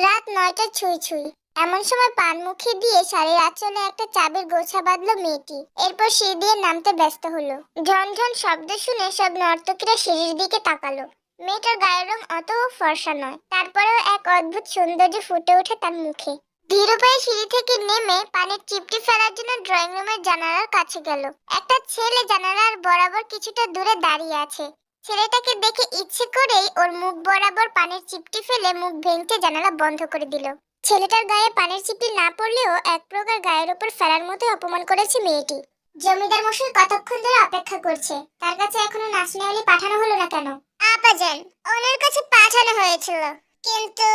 রাত ৯টা ছুঁই ছুঁই। এমন সময় পান মুখে দিয়ে শাড়ির আঁচলে একটা চাবির গোছা বাঁধলো মেয়েটি। এরপর সিঁড়ি দিয়ে নামতে ব্যস্ত হলো। ঝন ঝন শব্দ শুনে সব নর্তকীরা সিঁড়ির দিকে তাকালো। মেয়েটার গায়ের রং অত ফর্সা নয়, তারপরেও এক অদ্ভুত সৌন্দর্য ফুটে ওঠে তার মুখে। ধীর পায়ে সিঁড়ি থেকে নেমে পানির চিপটি ফেলার জন্য ড্রয়িং রুমের জানালার কাছে গেল। একটা ছেলে জানালার বরাবর কিছুটা দূরে দাঁড়িয়ে আছে। ছেলেটাকে দেখে ইচ্ছে করেই ওর মুখ বরাবর পানির চিপটি ফেলে মুখ ভেঙে জানালা বন্ধ করে দিল। ছেলেটার গায়ে পানির চিপটি না পড়লেও এক প্রকার গায়ের উপর ফেলার মতো অপমান করেছে মেয়েটি। জমিদার মশাই কতক্ষণ ধরে অপেক্ষা করছে, তার কাছে এখনো নাচনেওয়ালি পাঠানো হলো না কেন? আপাজান, ওনার কাছে পাঠানো হয়েছিল, কিন্তু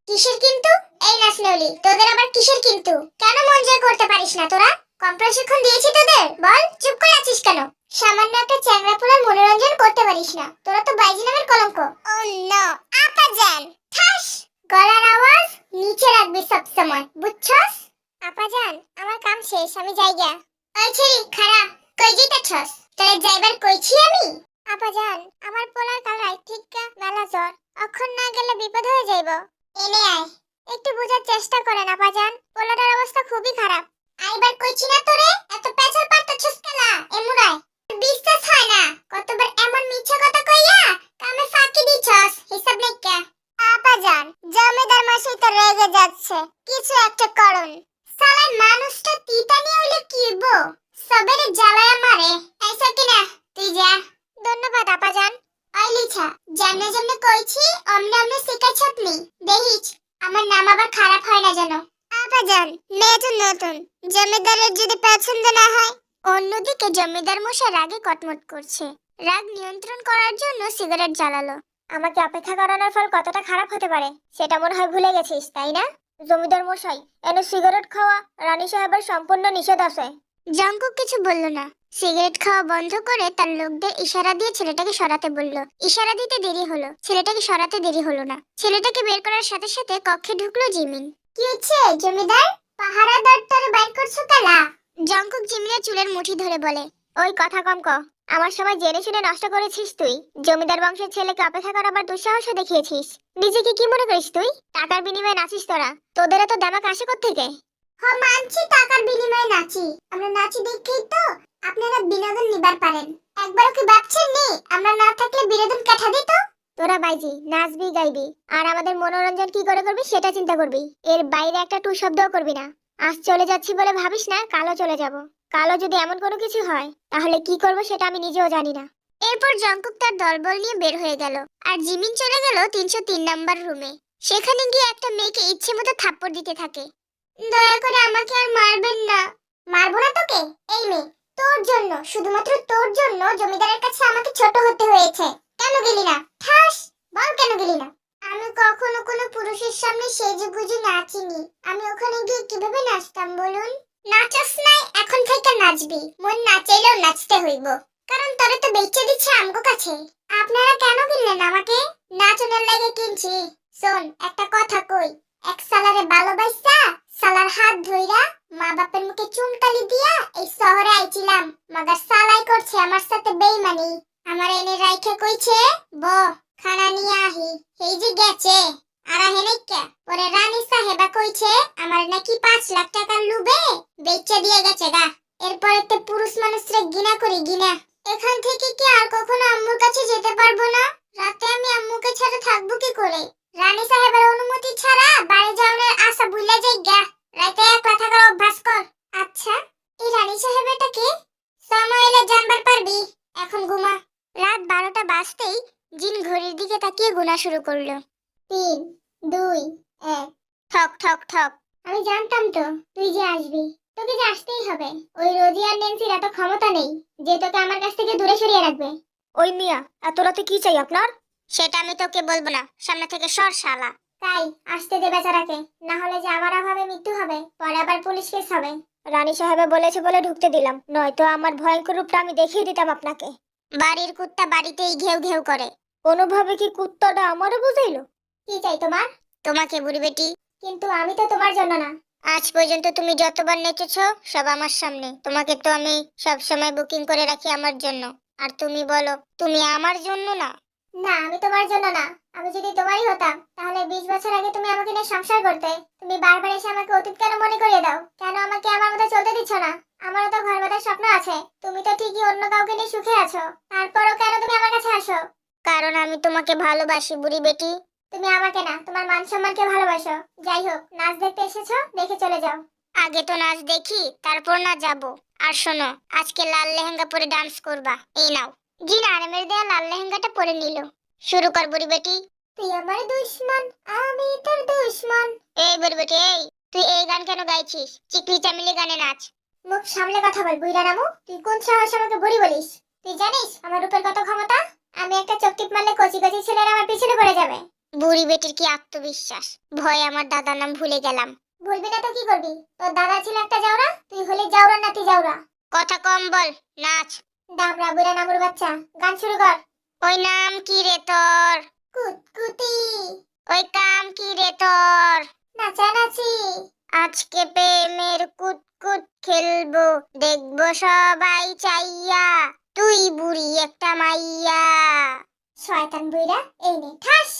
কিসের কিন্তু? এই নাচনেওয়ালি, তোদের আবার কিসের কিন্তু? কেন মন জয় করতে পারিস না তোরা? কম প্রশিক্ষণ দিয়েছি তোদের? বল, চুপ করে আছিস কেন? সামান্য একটা চ্যাংড়া পোলার মনোরঞ্জন করতে পারিস না? তোরা তো বাইজি নামের কলঙ্ক। ও নো আপাজান, ঠাস! গলার আওয়াজ নিচে রাখবি সব সময়, বুঝছস? আপাজান, আমার কাম শেষ, আমি যাইগা। ওই ছেড়ি খাড়া, কই যাইতাছস? তোরে যাইবার কইছি আমি? আপাজান, আমার পোলার কাল রাত থেকে মেলা জ্বর, অক্ষণ না গেলে বিপদ হয়ে যাইব। এনে আয়, একটু বোঝার চেষ্টা করেন আপাজান, পোলাটার অবস্থা খুবই খারাপ। আইবার কইছি না তোরে, এত পেছাল পারতেছস কেলা এমুরাই? বিশ্বাস হয় না, কতবার এমন মিথ্যা কথা কইয়া কামে ফাঁকি দিছস, হিসাব নেই কে? আপাজান, জমিদার মশাই তো রেগে যাচ্ছে, কিছু একটা করুন। সালা মানুষটা তিতানি হইলে কি হইবো? সবেরে জ্বালায়া মারে, আইসা কিনা? তুই যা। ধন্যবাদ আপাজান। আই লিছা, যেমনে যেমনে কইছি অমনে অমনে শিখাইছতনি, দেখিস আমার নাম আবার খারাপ হয় না যেন। আপাজান, মেয়েটা নতুন, জমিদারের যদি পছন্দ না হয়। অন্যদিকে জমিদার মশাই রাগে কটমট করছে। রাগ নিয়ন্ত্রণ করার জন্য সিগারেট জ্বালালো। আমাকে অপেক্ষা করানোর ফল কতটা খারাপ হতে পারে সেটা মনে হয় ভুলে গেছিস, তাই না? জমিদার মশাই, এনে সিগারেট খাওয়া রানী সাহেবের সম্পূর্ণ নিষেধ আছে। জঙ্কুক কিছু বলল না। সিগারেট খাওয়া বন্ধ করে তার লোকদের ইশারা দিয়ে ছেলেটাকে সরাতে বলল। ইশারা দিতে দেরি হলো, ছেলেটাকে সরাতে দেরি হলো না। ছেলেটাকে বের করার সাথে সাথে কক্ষে ঢুকলো জিমিন। কি হচ্ছে জমিদার? পাহারাদারটারে বাইর করছো কেলা? জঙ্কুক জিমিনের চুলের মুঠি ধরে বলে, ওই কথা কম ক। আমার সময় জেনে শুনে নষ্ট করেছিস তুই। জমিদার বংশের ছেলেকে অপেক্ষা করাবার দুঃসাহস দেখিয়েছিস। নিজেকে কি মনে করিস তুই? টাকার বিনিময়ে নাচিস তোরা? তোদের এত দামাক আসে কোত্থেকে? মানছি টাকার বিনিময়ে নাচি, আমরা নাচি দেখেই তো আপনারা বিনোদন নিবার পারেন। একবারও কি ভাবছেন নি আমরা না থাকলে বিনোদন কাঠা দিত? তোরা বাইজি নাচবি গাইবি, আর আমাদের মনোরঞ্জন কি করে করবি সেটা চিন্তা করবি। এর বাইরে একটা টু শব্দও করবি না। আজ চলে যাচ্ছি বলে ভাবিস না কালো চলে যাব। কালো যদি এমন কোনো কিছু হয় তাহলে কি করব সেটা আমি নিজেও জানি না। এরপর জঙ্কুক তার দলবল নিয়ে বের হয়ে গেল, আর জিমিন চলে গেল ৩০৩ নাম্বার রুমে। সেখানে গিয়ে একটা মেয়েকে ইচ্ছে মতো থাপ্পড় দিতে থাকে। দয়া করে আমাকে আর মারবেন না। মারবো না তোকে? এই মেয়ে, তোর জন্য, শুধুমাত্র তোর জন্য জমিদারের কাছে আমাকে ছোট হতে হয়েছে। কেন গেলি না? ঠাস! বল কেন গেলি না? আমি কখনো কোনো পুরুষের সামনে সেজেগুজে নাচিনি। আমি ওখানে গিয়ে কিভাবে নাচতাম বলুন? নাচস নাই, এখন থেকে নাচবি। মন না চাইলেও নাচতে হইব, কারণ তোরে তো বেচে দিচ্ছে আমগো কাছে। আপনারা কেন কিনলেন আমাকে? নাচনের লাগে কিনছি। শোন, একটা কথা কই, এক সালারে ভালোবাসা সালার হাত ধইরা মা বাপের মুখে চুনকালি দিয়া এই শহরে আইছিলাম, মাগার সালাই করছে আমার সাথে বেইমানি। আমার এনে রাইখে কইছে ব খানা নিয়ে আহি, এই যে গেছে। আর হেনেক্কা পরে রানী সাহেবা কইছে আমার নাকি ৫ লাখ টাকার লুবে বেচে দিয়ে গেছে গা। এরপরে তে পুরুষ মানুষরে ঘৃণা করি ঘৃণা। এখান থেকে কি আর কখনো আম্মুর কাছে যেতে পারবো না? রাতে আমি আম্মুকে ছাড়া থাকবো কি করে? রানী সাহেবের অনুমতি ছাড়া বাড়ি যাওয়ার আশা ভুলে যাই গা। রাতে একলা থাকার অভ্যাস কর। আচ্ছা, এই রানী সাহেবটাকে সময় এলে জানবার পারবি। এখন ঘুমা। রাত ১২টা বাজতেই জিন ঘড়ির দিকে তাকিয়ে গোনা শুরু করলো। ৩, ২, ১। ঠক ঠক ঠক। আমি জানতাম তো তুই যে আসবি। তোকে যে আসতেই হবে। ওই রোজি আর নেন্সির এত ক্ষমতা নেই যে তোকে আমার কাছ থেকে দূরে সরিয়ে রাখবে। ওই মিয়া, এত রাতে কি চাই আপনার? সেটা আমি তোকে বলবো না, সামনে থেকে সর শালা। তাই আসতে দে বেচারাকে, না হলে যে আমার অভাবে মৃত্যু হবে, পরে আবার পুলিশ কেস হবে। রানী সাহেবে বলেছে বলে ঢুকতে দিলাম, নয়তো আমার ভয়ঙ্কর রূপটা আমি দেখিয়ে দিতাম আপনাকে। বাড়ির কুত্তা বাড়িতেই ঘেউ ঘেউ করে। কোনোভাবে কি কুত্তাটা আমারও বুঝাইলো? কি চাই তোমার? তোমাকে বুড়ি বেটি। কিন্তু আমি তো তোমার জন্য না। আজ পর্যন্ত তুমি যতবার নেচেছো সব আমার সামনে। তোমাকে তো আমি সব সময় বুকিং করে রাখি আমার জন্য। আর তুমি বলো তুমি আমার জন্য না। না, আমি তোমার জন্য না, আমি যদি তোমারই হতাম তাহলে 20 বছর আগে তুমি আমাকে নিয়ে সংসার করতে। তুমি বারবার এসে আমাকে অতীত কেন মনে করিয়ে দাও? কেন আমাকে আমার মতো চলতে দিচ্ছ না? আমারও তো ঘর বাঁধার স্বপ্ন আছে। তুমি তো ঠিকই অন্য কাউকে নিয়ে সুখে আছো, তারপরও কেন তুমি আমার কাছে আসো? কারণ আমি তোমাকে ভালোবাসি বুড়ি বেটি। তুমি আমাকে না, তোমার মান সম্মানকে ভালোবাসো। যাই হোক, নাচ দেখতে এসেছো, দেখে চলে যাও। আগে তো নাচ দেখি, তারপর না যাব। আর শোনো, আজকে লাল লেহেঙ্গা পরে ডান্স করবা। এই নাও। জিনা আরামের দেয়া লাল লেহেঙ্গাটা পরে নিল। শুরু কর বুড়ি বেটি। তুই আমার দুশমন, আমি তোর দুশমন। এই বুড়ি বেটি, এই তুই এই গান কেন গাইছিস? চিকনি চামিলি গানে নাচ। মুখ সামলে কথা বল বুইড়া রামু। তুই কোন সাহসে আমাকে বুড়ি বলিস? তুই জানিস আমার রূপের কত ক্ষমতা? আমি একটা চোখ টিপ মারলে কচি কচি ছেলেরা আমার পিছনে পড়ে যাবে। বুড়ি বেটির কি আত্মবিশ্বাস! ভয়ে আমার দাদার নাম ভুলে গেলাম। ভুলবি না তো কি করবি? তোর দাদা ছিল একটা জাউরা, তুই হলি জাউরা নাতি জাউরা। কথা কম বল, নাচ। দামড়া বুড়া নামুর বাচ্চা, গান শুরু কর। ওই নাম কি রে তোর? কুতকুতি। ওই কাম কি রে তোর? নাচানাচি। আজকে প্রেমের কুতকুত খেলবো, দেখবো সবাই চাইয়া, তুই বুড়ি একটা মাইয়া। শয়তান বুইড়া, এই নে ঠাস।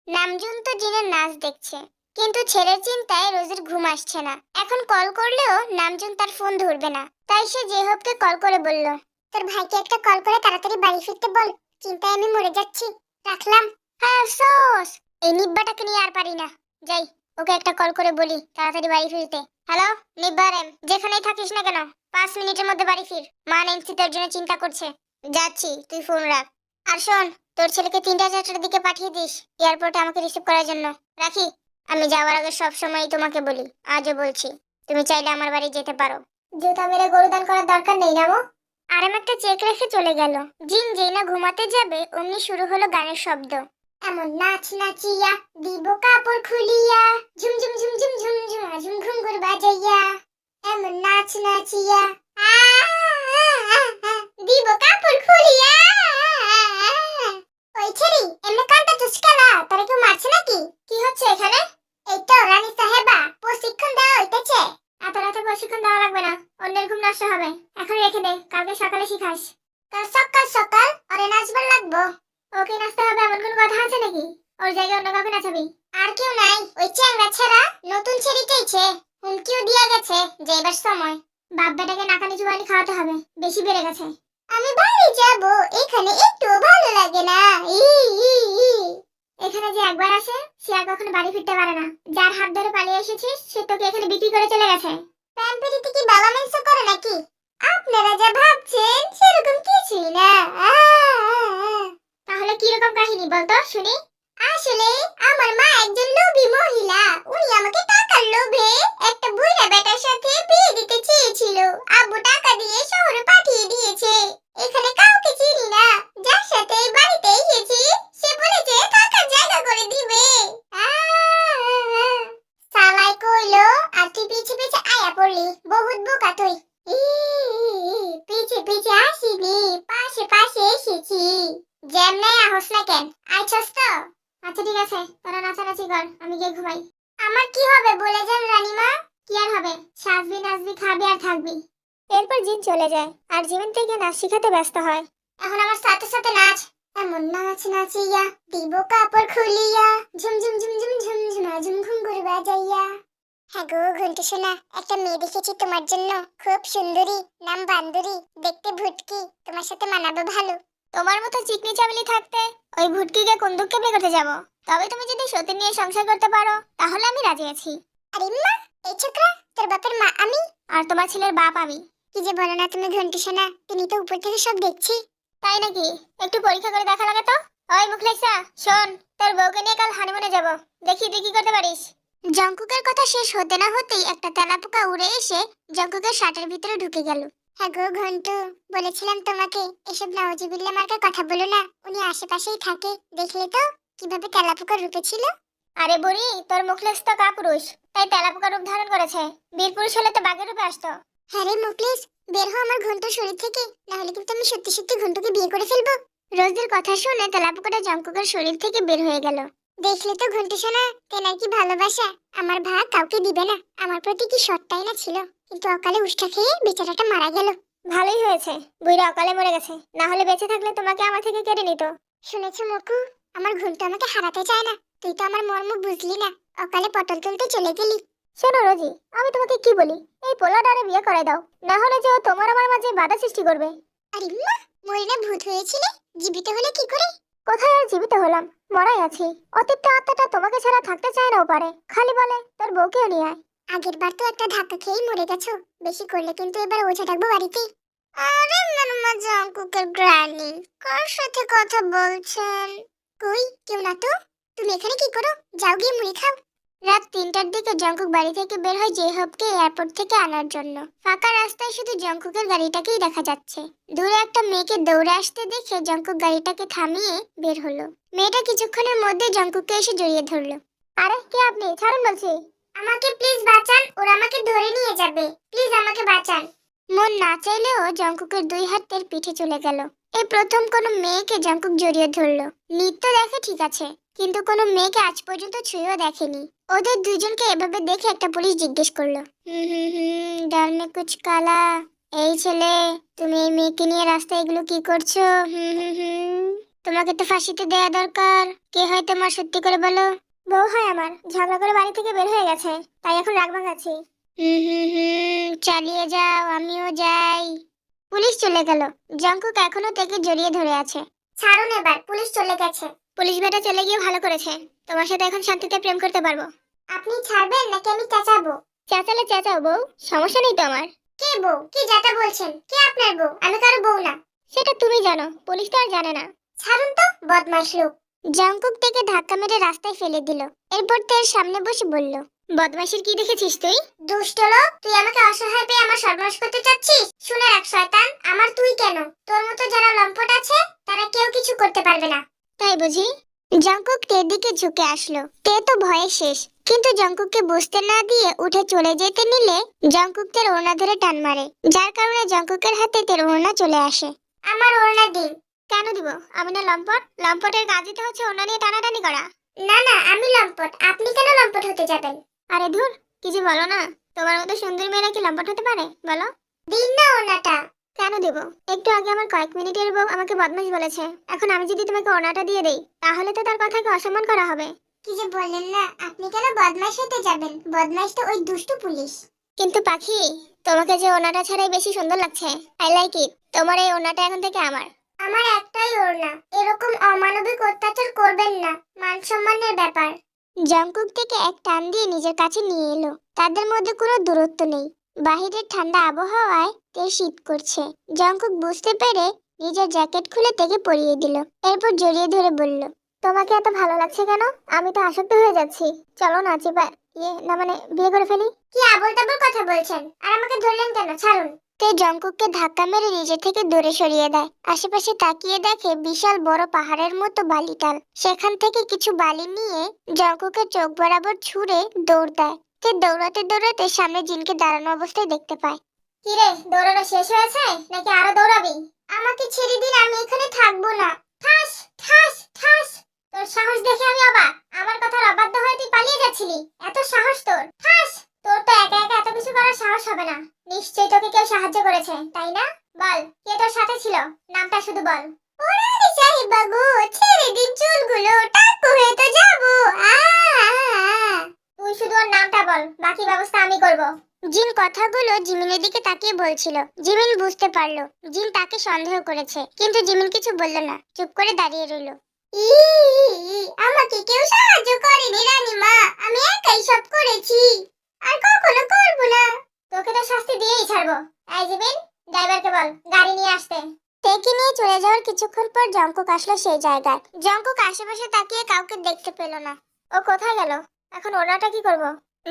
নামজুন তো জিনের নাচ দেখছে, কিন্তু ছেলের চিন্তায় রোজের ঘুম আসছে না। এখন কল করলেও নামজুন তার ফোন ধরবে না, তাই সে জেহবকে কল করে বলল, তোর ভাইকে একটা কল করে তাড়াতাড়ি বাড়ি ফিরতে বল, চিন্তায় আমি মরে যাচ্ছি। রাখলাম। হ্যাঁ সোস, এই নিব্বাটাকে নিয়ে আর পারি না। যাই, ওকে একটা কল করে বলি তাড়াতাড়ি বাড়ি ফিরতে। হ্যালো নিব্বারেম, যেখানেই থাকিস না কেন 5 মিনিটের মধ্যে বাড়ি ফির। মা নেন্সি তোর জন্য চিন্তা করছে। যাচ্ছি, তুই ফোন রাখ। আর শোন, তোর ছেলেকে 3টা 4টার দিকে পাঠিয়ে দিস এয়ারপোর্টে আমাকে রিসিভ করার জন্য। রাখি। আমি যাওয়ার আগে সব সময় তোমাকে বলি, আজও বলছি, তুমি চাইলে আমার বাড়ি যেতে পারো। জুতা মেরে গরু দান করার দরকার নেই নামো। আরাম একটা চেক রেখে চলে গেল। জিন যেই না ঘুমাতে যাবে অমনি শুরু হলো গানের শব্দ। এমন নাচ নাচিয়া দিব কাপড় খুলিয়া, ঝুম ঝুম ঝুম ঝুম ঝুম ঝুম ঝুম ঘুঙ্গুর বাজাইয়া। এমন নাচ নাচিয়া দিব কাপড় খুলিয়া। ওই ছেড়ি, এমনি কান্তা তুস্কালা, তোরে কেউ মারছে নাকি? কি হচ্ছে এখানে? এই তো রানী সাহেবা, প্রশিক্ষণ দেওয়া হইতেছে। এত রাতে প্রশিক্ষণ দেওয়া লাগবে না, অন্যের ঘুম নষ্ট হবে। এখন রেখে দে, কালকে সকালে শিখাস। কাল সকাল সকাল ওরে নাচবার লাগবো। ওকে নাচতে হবে এমন কোনো কথা আছে নাকি? ওর জায়গায় অন্য কাউকে নাচাবি। আর কেউ নাই, ওই চ্যাংড়া ছেড়া নতুন ছেড়ি চাইছে। হুমকিও দিয়া গেছে যে এবার সময়। বাপ বেটাকে নাকানি চুবানি খাওয়াতে হবে, বেশি বেড়ে গেছে। আমি বাড়ি যাব, এখানে একটু ভালো লাগে না। ই ই ই। এখানে যে একবার আসে সে আর কখনো বাড়ি ফিরতে পারে না। যার হাত ধরে পালিয়ে এসেছিস সে তোকে এখানে বিক্রি করে চলে গেছে। প্যাম্পিরিতে কি বাবা মেন্স করে নাকি? আপনারা যা ভাবছেন সেরকম কিছুই না। তাহলে কি রকম কাহিনী বলতো শুনি। আসলে আমার মা একজন লোভী মহিলা। উনি আমাকে টাকার লোভে একটা বুইড়া বেটার সাথে বিয়ে দিতে চেয়েছিল। আব্বু টাকা দিয়ে শহরে পাঠিয়ে দিয়েছে। এখানে কাউকে চিনি না। যার সাথে এই বাড়িতে এসেছি সে বলেছে থাকার জায়গা করে দিবে। সালাই কইলো আর তুই পিছে পিছে আয়া পড়লি। বহুত বোকা তুই। পিছে পিছে আসিনি, পাশে পাশে এসেছি। যেমনে আহস না কেন, আইছস তো? আচ্ছা ঠিক আছে, তোরা নাচানাচি কর, আমি গিয়ে ঘুমাই। আমার কি হবে বলে যান রানীমা? কি আর হবে, সাজবি নাচবি খাবি আর থাকবি। এরপর জিন চলে যায় আর জীবন থেকে নাচ শিখাতে ব্যস্ত হয়। এখন আমার সাথে সাথে নাচ। এমন নাচ নাচিয়া দিব কাপড় খুলিয়া, ঝুম ঝুম ঝুম ঝুম ঝুম ঝুমা ঝুম ঘুঙ্গুর বাজাইয়া। হ্যাঁ গো ঘন্টু সোনা, একটা মেয়ে দেখেছি তোমার জন্য, খুব সুন্দরী, নাম বান্দুরি, দেখতে ভুটকি, তোমার সাথে মানাবে ভালো। তোমার মতো চিকনি চামলি থাকতে ওই ভুটকিকে কোন দুঃখে বিয়ে করতে যাব? তবে তুমি যদি সত্যি নিয়ে সংসার করতে পারো তাহলে আমি রাজি আছি। আরে মা, এই ছোকরা তোর বাপের মা আমি, আর তোমার ছেলের বাপ আমি। কি যে বলো না তুমি ঘন্টু সোনা, তুমি তো উপর থেকে সব দেখছি। তাই নাকি? একটু পরীক্ষা করে দেখা লাগে তো। ওই মুখলেসা শোন, তোর বউকে নিয়ে কাল হানিমুনে যাব, দেখি তুই কি করতে পারিস। জঙ্কুকের কথা শেষ হতে না হতেই একটা তেলাপোকা উড়ে এসে জঙ্কুকের শার্টের ভিতরে ঢুকে গেল। হ্যাঁ গো ঘন্টু, বলেছিলাম তোমাকে এসব নাউজিবিল্লাহ মার্কা কথা বলো না, উনি আশেপাশেই থাকে। দেখলে তো কিভাবে তেলাপোকার রূপে ছিল। আরে বুড়ি, তোর মুখলেস তো কাপুরুষ, তাই তেলাপোকার রূপ ধারণ করেছে। বীর পুরুষ হলে তো বাঘের রূপে আসতো। হ্যাঁ রে মুখলেস, বের হও আমার ঘন্টুর শরীর থেকে, না হলে কিন্তু আমি সত্যি সত্যি ঘন্টুকে বিয়ে করে ফেলবো। রোজদের কথা শুনে তেলাপোকাটা জঙ্কুকের শরীর থেকে বের হয়ে গেল। দেখলে তো ঘন্টু সোনা, তেনার কি ভালোবাসা। আমার ভাগ কাউকে দিবে না। আমার প্রতি কি সৎটাই না ছিল, কিন্তু অকালে উষ্টা খেয়ে বেচারাটা মারা গেল। ভালোই হয়েছে, বুইড়া অকালে মরে গেছে, না হলে বেঁচে থাকলে তোমাকে আমার থেকে কেড়ে নিত। শুনেছো মকু, আমার ঘুমটা আমাকে হারাতে চায় না। তুই তো আমার মর্ম বুঝলি না, অকালে পটল তুলতে চলে গেলি। শোনো রোজি, আমি তোমাকে কি বলি, এই পোলাটারে বিয়ে করে দাও, না হলে যে ও তোমার আমার মাঝে বাধা সৃষ্টি করবে। আরে মা, মরিনা ভূত হয়েছিলে, জীবিত হলে কি করে? কোথায় আর জীবিত হলাম, মরাই আছি। অতীত আত্মাটা তোমাকে ছাড়া থাকতে চায় না, ও পারে খালি বলে তোর বউকেও নিয়ে আয়। আগের বার তো একটা ধাক্কা খেয়েই মরে গেছো, বেশি করলে কিন্তু এবার ওঝা ডাকবো বাড়িতে। আরে মানমা জাঙ্কুকের গ্র্যানি, কার সাথে কথা বলছেন? কই, কেউ না তো। তুমি এখানে কি করো? যাও গিয়ে মুড়ি খাও। রাত 3টার দিকে জঙ্কুক বাড়ি থেকে বের হয় জেহবকে এয়ারপোর্ট থেকে আনার জন্য। ফাঁকা রাস্তায় শুধু জঙ্কুকের গাড়িটাকেই দেখা যাচ্ছে। দূরে একটা মেয়েকে দৌড়ে আসতে দেখে জঙ্কুক গাড়িটাকে থামিয়ে বের হলো। মেয়েটা কিছুক্ষণের মধ্যে জঙ্কুককে এসে জড়িয়ে ধরলো। আরে কে আপনি? ছাড়ুন বলছি। আমাকে প্লিজ বাঁচান, ওরা আমাকে ধরে নিয়ে যাবে, প্লিজ আমাকে বাঁচান। মন না চাইলেও জঙ্কুকের 2 হাতের পিঠে চলে গেল। এই প্রথম কোনো মেয়েকে জঙ্কুক জড়িয়ে ধরলো। নৃত্য দেখে ঠিক আছে, কিন্তু কোনো মেয়েকে আজ পর্যন্ত ছুঁয়েও দেখেনি। ওদের দুজনকে এভাবে দেখে একটা পুলিশ জিজ্ঞেস করলো, ডাল মে কুছ কালা। এই ছেলে, তুমি এই মেয়েকে নিয়ে রাস্তায় এগুলো কি করছো? তোমাকে তো ফাঁসিতে দেয়া দরকার। কে হয় তোমার, সত্যি করে বলো। বউ হয় আমার, ঝগড়া করে বাড়ি থেকে বের হয়ে গেছে, তাই এখন রাগ ভাঙাচ্ছি। চালিয়ে যাও, আমিও যাই। পুলিশ চলে গেল। জঙ্কুক এখনো তাকে জড়িয়ে ধরে আছে। ছাড়ুন এবার, পুলিশ চলে গেছে। পুলিশ বেটা চলে গিয়ে ভালো করেছে, তোমার সাথে এখন শান্তিতে প্রেম করতে পারবো। আপনি ছাড়বেন নাকি আমি চেঁচাবো? চেঁচালে চেঁচাও বউ, সমস্যা নেই তো আমার। কে বউ? কি যাতা বলছেন? কে আপনার বউ? আমি কারো বউ না। সেটা তুমি জানো, পুলিশ তো আর জানে না। ছাড়ুন তো, বদমাশ লোক। জঙ্কুক থেকে ধাক্কা মেরে রাস্তায় ফেলে দিল। এরপর তার সামনে বসে বলল, বদমাইশের কি দেখেছিস তুই? দুষ্ট লোক, তুই আমাকে অসহায় পেয়ে আমার সর্বনাশ করতে চাচ্ছিস? শুনে রাখ শয়তান, আমার তুই কেন, তোর মতো যারা লম্পট আছে তারা কেউ কিছু করতে পারবে না। তাই বুঝি? জঙ্কুক তের দিকে ঝুঁকে আসলো। তে তো ভয়ে শেষ, কিন্তু জঙ্কুককে বুঝতে না দিয়ে উঠে চলে যেতে নিলে জঙ্কুক তের ওড়না ধরে টান মারে, যার কারণে জঙ্কুকের হাতে তের ওড়না চলে আসে। আমার ওড়না দিন। কেন দিব? আমি না লম্পট? লম্পটের কাজই তো হচ্ছে ওনা নিয়ে টানাটানি করা। না না, আমি লম্পট, আপনি কেন লম্পট হতে যাবেন? আরে ধুর, কিছু বলো না। তোমার মতো সুন্দরী মেয়েরা কি লম্পট হতে পারে বলো? দিন না ওড়নাটা। কেন দেব? একটু আগে আমার কয়েক মিনিটের বউ আমাকে বদমাশ বলেছে, এখন আমি যদি তোমাকে ওনাটা দিয়ে দেই তাহলে তো তার কথাকে অসম্মান করা হবে। কি যে বললেন না, আপনি কেন বদমাশ হতে যাবেন? বদমাশ তো ওই দুষ্টু পুলিশ। কিন্তু পাখি, তোমাকে যে ওনাটা ছাড়াই বেশি সুন্দর লাগছে। I like it. তোমার এই ওনাটা এখন থেকে আমার। আমার একটাই ওড়না, এরকম অমানবিক অত্যাচার করবেন না, মান সম্মানের ব্যাপার। জঙ্কুক থেকে এক টান দিয়ে নিজের কাছে নিয়ে এলো। তাদের মধ্যে কোনো দূরত্ব নেই। বাহিরের ঠান্ডা আবহাওয়ায় তে শীত করছে। জঙ্কুক বুঝতে পেরে নিজের জ্যাকেট খুলে তেকে পরিয়ে দিল। এরপর জড়িয়ে ধরে বলল, তোমাকে এত ভালো লাগছে কেন? আমি তো আসক্ত হয়ে যাচ্ছি। চলো না চিপা না মানে বিয়ে করে ফেলি। কি আবোল তাবোল কথা বলছেন? আর আমাকে ধরলেন কেন? ছাড়ুন। তে জঙ্কুককে ধাক্কা মেরে নিজে থেকে দূরে সরিয়ে দেয়। আশেপাশে তাকিয়ে দেখে বিশাল বড় পাহাড়ের মতো বালিটাল। সেখান থেকে কিছু বালি নিয়ে জঙ্কুকের চোখ বরাবর ছুঁড়ে দৌড় দেয়। তে দৌড়াতে দৌড়াতে সামনে জিনকে দাঁড়ানো অবস্থায় দেখতে পায়। কিরে, দৌড়ানো শেষ হয়েছে নাকি আরো দৌড়াবি? আমাকে ছেড়ে দিন, আমি এখানে থাকবো না। ঠাস ঠাস ঠাস। তোর সাহস দেখে আমি অবাক। আমার কথার অবাধ্য হয়ে তুই পালিয়ে যাচ্ছিলি, এত সাহস তোর? ঠাস। তোর তো একা একা এত কিছু করার সাহস হবে না। নিশ্চয়ই তোকে কেউ সাহায্য করেছে, তাই না? বল, কে তোর সাথে ছিল? নামটা শুধু বল। ওরানি সাহেব বাবু, ছেড়ে দিন চুলগুলো, টাকু হয়ে তো যাবো। তুই শুধু ওর নামটা বল, বাকি ব্যবস্থা আমি করব। জিন কথাগুলো জিমিনের দিকে তাকিয়ে বলছিল। জিমিন বুঝতে পারলো জিন তাকে সন্দেহ করেছে, কিন্তু জিমিন কিছু বলল না, চুপ করে দাঁড়িয়ে রইল। আমাকে কেউ সাহায্য করেনি রানীমা, আমি একাই সব করেছি, আর কখনো করব না। তোকে তো শাস্তি দিয়েই ছাড়বো। এই জিমিন, ড্রাইভারকে বল গাড়ি নিয়ে আসতে। তেকে নিয়ে চলে যাওয়ার কিছুক্ষণ পর জঙ্কুক আসলো সেই জায়গায়। জঙ্কুক আশেপাশে তাকিয়ে কাউকে দেখতে পেল না। ও কোথায় গেল? এখন ওনাটা কি করব?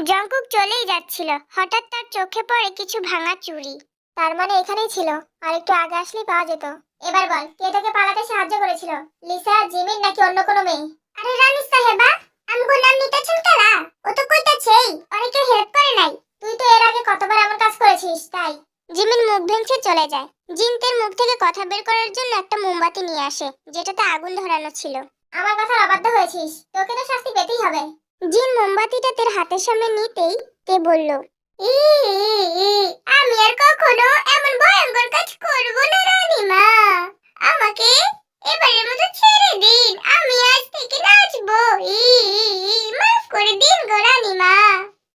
জঙ্কুক চলেই যাচ্ছিল, হঠাৎ তার চোখে পড়ে কিছু ভাঙা চুড়ি। তার মানে এখানেই ছিল, আর একটু আগে আসলেই পাওয়া যেত। এবার বল, কে তোকে পালাতে সাহায্য করেছিল? লিসা, জিমিন নাকি অন্য কোনো মেয়ে? আরে রানী সাহেবা, আমগো নাম নিতেছেন কারা? ও তো কইতাছেই অনেকে হেল্প করে নাই। তুই তো এর আগে কতবার এমন কাজ করেছিস, তাই। জিমিন মুখ ভেঙে চলে যায়। জিনতের মুখ থেকে কথা বের করার জন্য একটা মোমবাতি নিয়ে আসে, যেটাতে আগুন ধরানো ছিল। আমার কথার অবাধ্য হয়েছিস, তোকে তো শাস্তি পেতেই হবে। জিন মোমবাতিটা তের হাতের সামনে নিতেই তে বলল, আমি আর কখনো এমন ভয়ঙ্কর কাজ করব না রানীমা। আমাকে এবারের মতো ছেড়ে দিন, আমি আজ থেকে নাচবো। ই মাফ করে দিন গো রানীমা।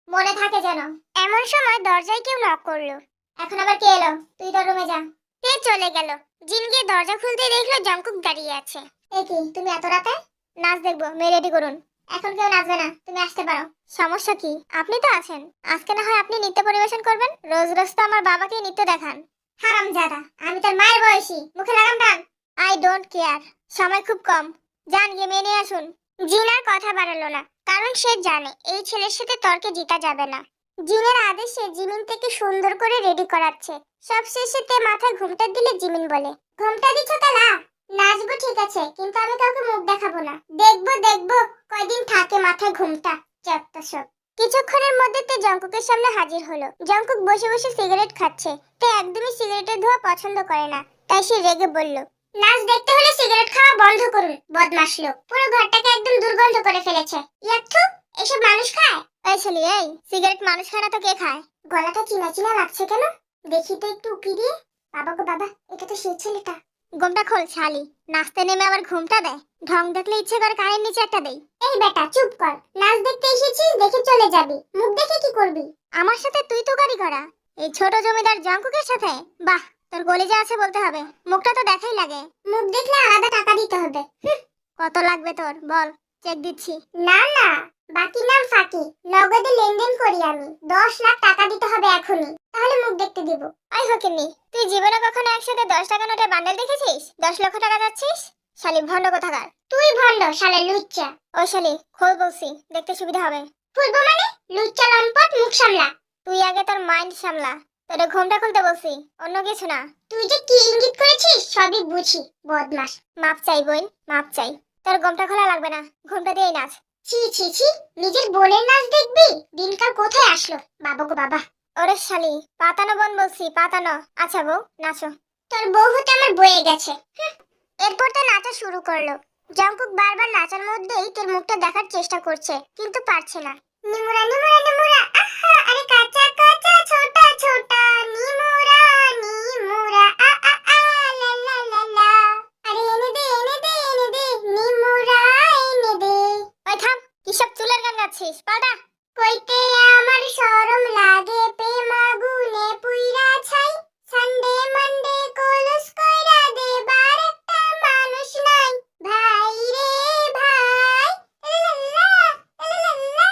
মনে থাকে যেন। এমন সময় দরজায় কেউ নক করলো। এখন আবার কে এলো? তুই তোর রুমে যা। কে চলে গেল? জিন গিয়ে দরজা খুলতে দেখলো জঙ্কুক দাঁড়িয়ে আছে। এ কি, তুমি এত রাতে? নাচ দেখবো, মেয়ে রেডি করুন। এখন কেউ নাচবে না, তুমি আসতে পারো। সমস্যা কি? আপনি তো আছেন, আজকে না হয় আপনি নৃত্য পরিবেশন করবেন। রোজ রোজ তো আমার বাবাকে নৃত্য দেখান। হারামজাদা, আমি তোর মায়ের বয়সী, মুখে লাগাম টান। আই ডোন্ট কেয়ার, সময় খুব কম। যান গিয়ে মেয়ে নিয়ে আসুন। জিন আর কথা বাড়ালো না, কারণ সে জানে এই ছেলের সাথে তর্কে জিতা যাবে না। জিনের আদেশে জিমিন থেকে সুন্দর করে রেডি করাচ্ছে। সব শেষে তে মাথায় ঘুমটা দিলে জিমিন বলে, ঘুমটা দিচ্ছ কালা? নাচবো ঠিক আছে, কিন্তু আমি কাউকে মুখ দেখাবো না। দেখবো দেখবো কয়দিন থাকে মাথায় ঘুমটা। চত্তা সব। কিছুক্ষণের মধ্যে তে জঙ্কুকের সামনে হাজির হলো। জঙ্কুক বসে বসে সিগারেট খাচ্ছে। তে একদমই সিগারেটের ধোঁয়া পছন্দ করে না, তাই সে রেগে বলল, নাচ দেখতে হলে সিগারেট খাওয়া বন্ধ করুন। বদমাশ লোক, পুরো ঘরটাকে একদম দুর্গন্ধ করে ফেলেছে। ইয়াকথু, এসব মানুষ খায়? এই ছেলে, এই সিগারেট মানুষ খায় না তো কে খায়? গলাটা চিনা চিনা লাগছে কেন? দেখি তো একটু উকি দিয়ে। বাবা গো বাবা, এটা তো সেই ছেলেটা। ঘুমটা খোল শালি, নাচতে নেমে আবার ঘুমটা দেয়। ঢং দেখলে ইচ্ছে করে কানের নিচে একটা দেই। এই বেটা চুপ কর, নাচ দেখতে এসেছিস, দেখে চলে যাবি। মুখ দেখে কি করবি? আমার সাথে তুই তো গাড়ি করা, এই ছোট জমিদার জঙ্কুকের সাথে? বাহ, তোর কলিজা আছে বলতে হবে, মুখটা তো দেখাই লাগে। মুখ দেখলে আলাদা টাকা দিতে হবে। কত লাগবে তোর বল, চেক দিচ্ছি। না না, বাকি নাম ফাঁকি, নগদে লেনদেন করি আমি। 10 লাখ টাকা দিতে হবে এখনই, তাহলে মুখ দেখতে দিব। আই হকিনি, তুই জীবনে কখনো একসাথে 10 টাকা নোটের বান্ডেল দেখেছিস? 10 লক্ষ টাকা যাচ্ছিস? শালি ভণ্ড কোথাকার। তুই ভণ্ড শালা লুচ্চা। ওই শালি খোল বলছি, দেখতে সুবিধা হবে। ফুলবো মানে? লুচ্চা লম্পট, মুখ সামলা। তুই আগে তোর মাইন্ড সামলা, তোর ঘুমটা খুলতে বলছি, অন্য কিছু না। তুই যে কি ইঙ্গিত করেছিস সবই বুঝি, বদমাশ। মাপ চাই বোন, মাপ চাই। তোর ঘুমটা খোলা লাগবে না, ঘুমটা দিয়েই নাচ। ছি ছি ছি, নিজের বোনের নাচ দেখবি? দিনকাল কোথায় আসলো, বাবা গো বাবা। ওরে শালি, পাতানো বোন বলছি, পাতানো। আচ্ছা বউ, নাচো। তোর বউ হতে আমার বয়ে গেছে। এরপর তো নাচা শুরু করলো। জঙ্কুক বারবার নাচার মধ্যেই তোর মুখটা দেখার চেষ্টা করছে, কিন্তু পারছে না। নিমুরা নিমুরা নিমুরা, আহা, আরে কাঁচা কাঁচা ছোটা ছোটা নিমুরা নিমুরা, আ আ আ লা লা লা লা। আরে এনে দে এনে দে এনে দে নিমুরা এনে দে। ওই থাম, কিসব চুলের গান গাচ্ছিস? পাল্টা। কইতে আমার শরম লাগে, প্রেম আগুনে পুইরা ছাই। সানডে মানডে কলস কইরা দেবার একটা মানুষ নাই। ভাই রে ভাই, লাল্লা লাল্লা।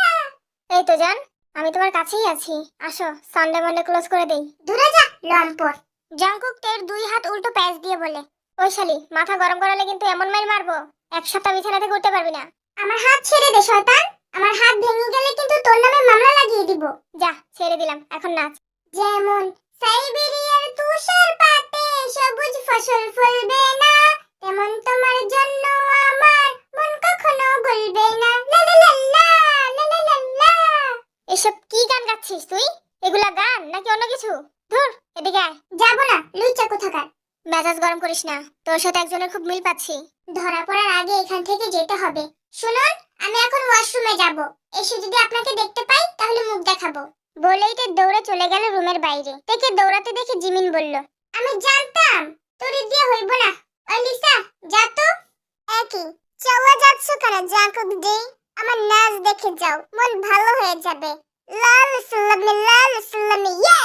এই তো জান, আমি তোমার কাছেই আছি, আসো সানডে মানডে ক্লোজ করে দেই। দূরে যা লম্পট। জঙ্কুক তের 2 হাত উল্টো প্যাচ দিয়ে বলে, ওই শালি, মাথা গরম করালে কিন্তু এমন মাইর মারবো, 1 সপ্তাহ বিছানা থেকে উঠতে পারবি না। আমার হাত ছেড়ে দে শয়তান। আমার হাত ভেঙে গেলে কিন্তু তোর নামে মামলা লাগিয়ে দিব। যা, ছেড়ে দিলাম, এখন নাচ। যেমন সাইবেরিয়ার তুষার পাতে সবুজ ফসল ফলবে না, তেমন তোমার জন্য আমার মন কখনো গলবে না। লা লা লা লা, লা লা লা লা। এসব কি গান গাচ্ছিস তুই? এগুলা গান নাকি অন্য কিছু? ধুর, এদিকে আয়। যাবো না, লুচ্চা কোথাকার। মেজাজ গরম করিস না, তোর সাথে একজনের খুব মিল পাচ্ছি। ধরা পড়ার আগে এখান থেকে যেতে হবে। শুনুন, আমি এখন ওয়াশরুমে যাব। এসে যদি আপনাকে দেখতে পাই তাহলে মুখ দেখাবো। বলেই তো দৌড়ে চলে গেল রুমের বাইরে। থেকে দৌড়াতে দেখে জিমিন বলল, আমি জানতাম তোর দিয়ে হইব না। অলিসা, যা তো। একই চাওয়া যাচ্ছ কেন জাঙ্কুক দে? আমার নাচ দেখে যাও, মন ভালো হয়ে যাবে। লাল সাল্লামে লাল সাল্লামে, ইয়ে।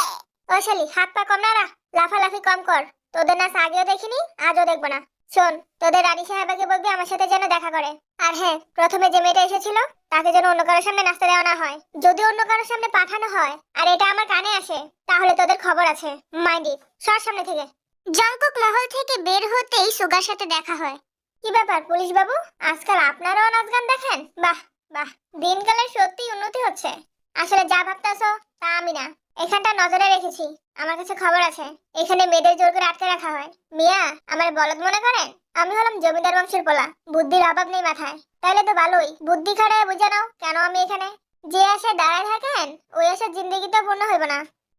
ও শালি, হাত পা কম নাড়া, লাফালাফি কম কর। তোদের নাচ আগেও দেখিনি, আজও দেখবো না। শোন, তোদের রানী সাহেবাকে বলবি আমার সাথে যেন দেখা করে। আর হ্যাঁ, প্রথমে যে মেয়েটা এসেছিল তাকে যেন অন্য কারোর সামনে নাচতে দেওয়া না হয়। যদি অন্য কারোর সামনে পাঠানো হয় আর এটা আমার কানে আসে, তাহলে তোদের খবর আছে। মাইন্ড ইট, সর সামনে থেকে। জঙ্কুক মহল থেকে বের হতেই সুগার সাথে দেখা হয়। কি ব্যাপার পুলিশ বাবু, আজকাল আপনারাও নাচ গান দেখেন? বাহ বাহ, দিনকালের সত্যি উন্নতি হচ্ছে। আসলে যা ভাবতেছো তা আমি না, এখানটা নজরে রেখেছি। আমার কাছে খবর আছে, এখানে মেয়েদের জোর করে আটকে রাখা হয়। মিয়া, আমার বলদ মনে করেন? আমি হলাম জমিদার বংশের পোলা, বুদ্ধির অভাব নেই মাথায়। তাইলে তো ভালোই, বুদ্ধি খাটায় বুঝে নাও কেন আমি এখানে। যে আসে দাঁড়ায় থাকেন, ওই আসার জিন্দগি তো পূর্ণ হইব না।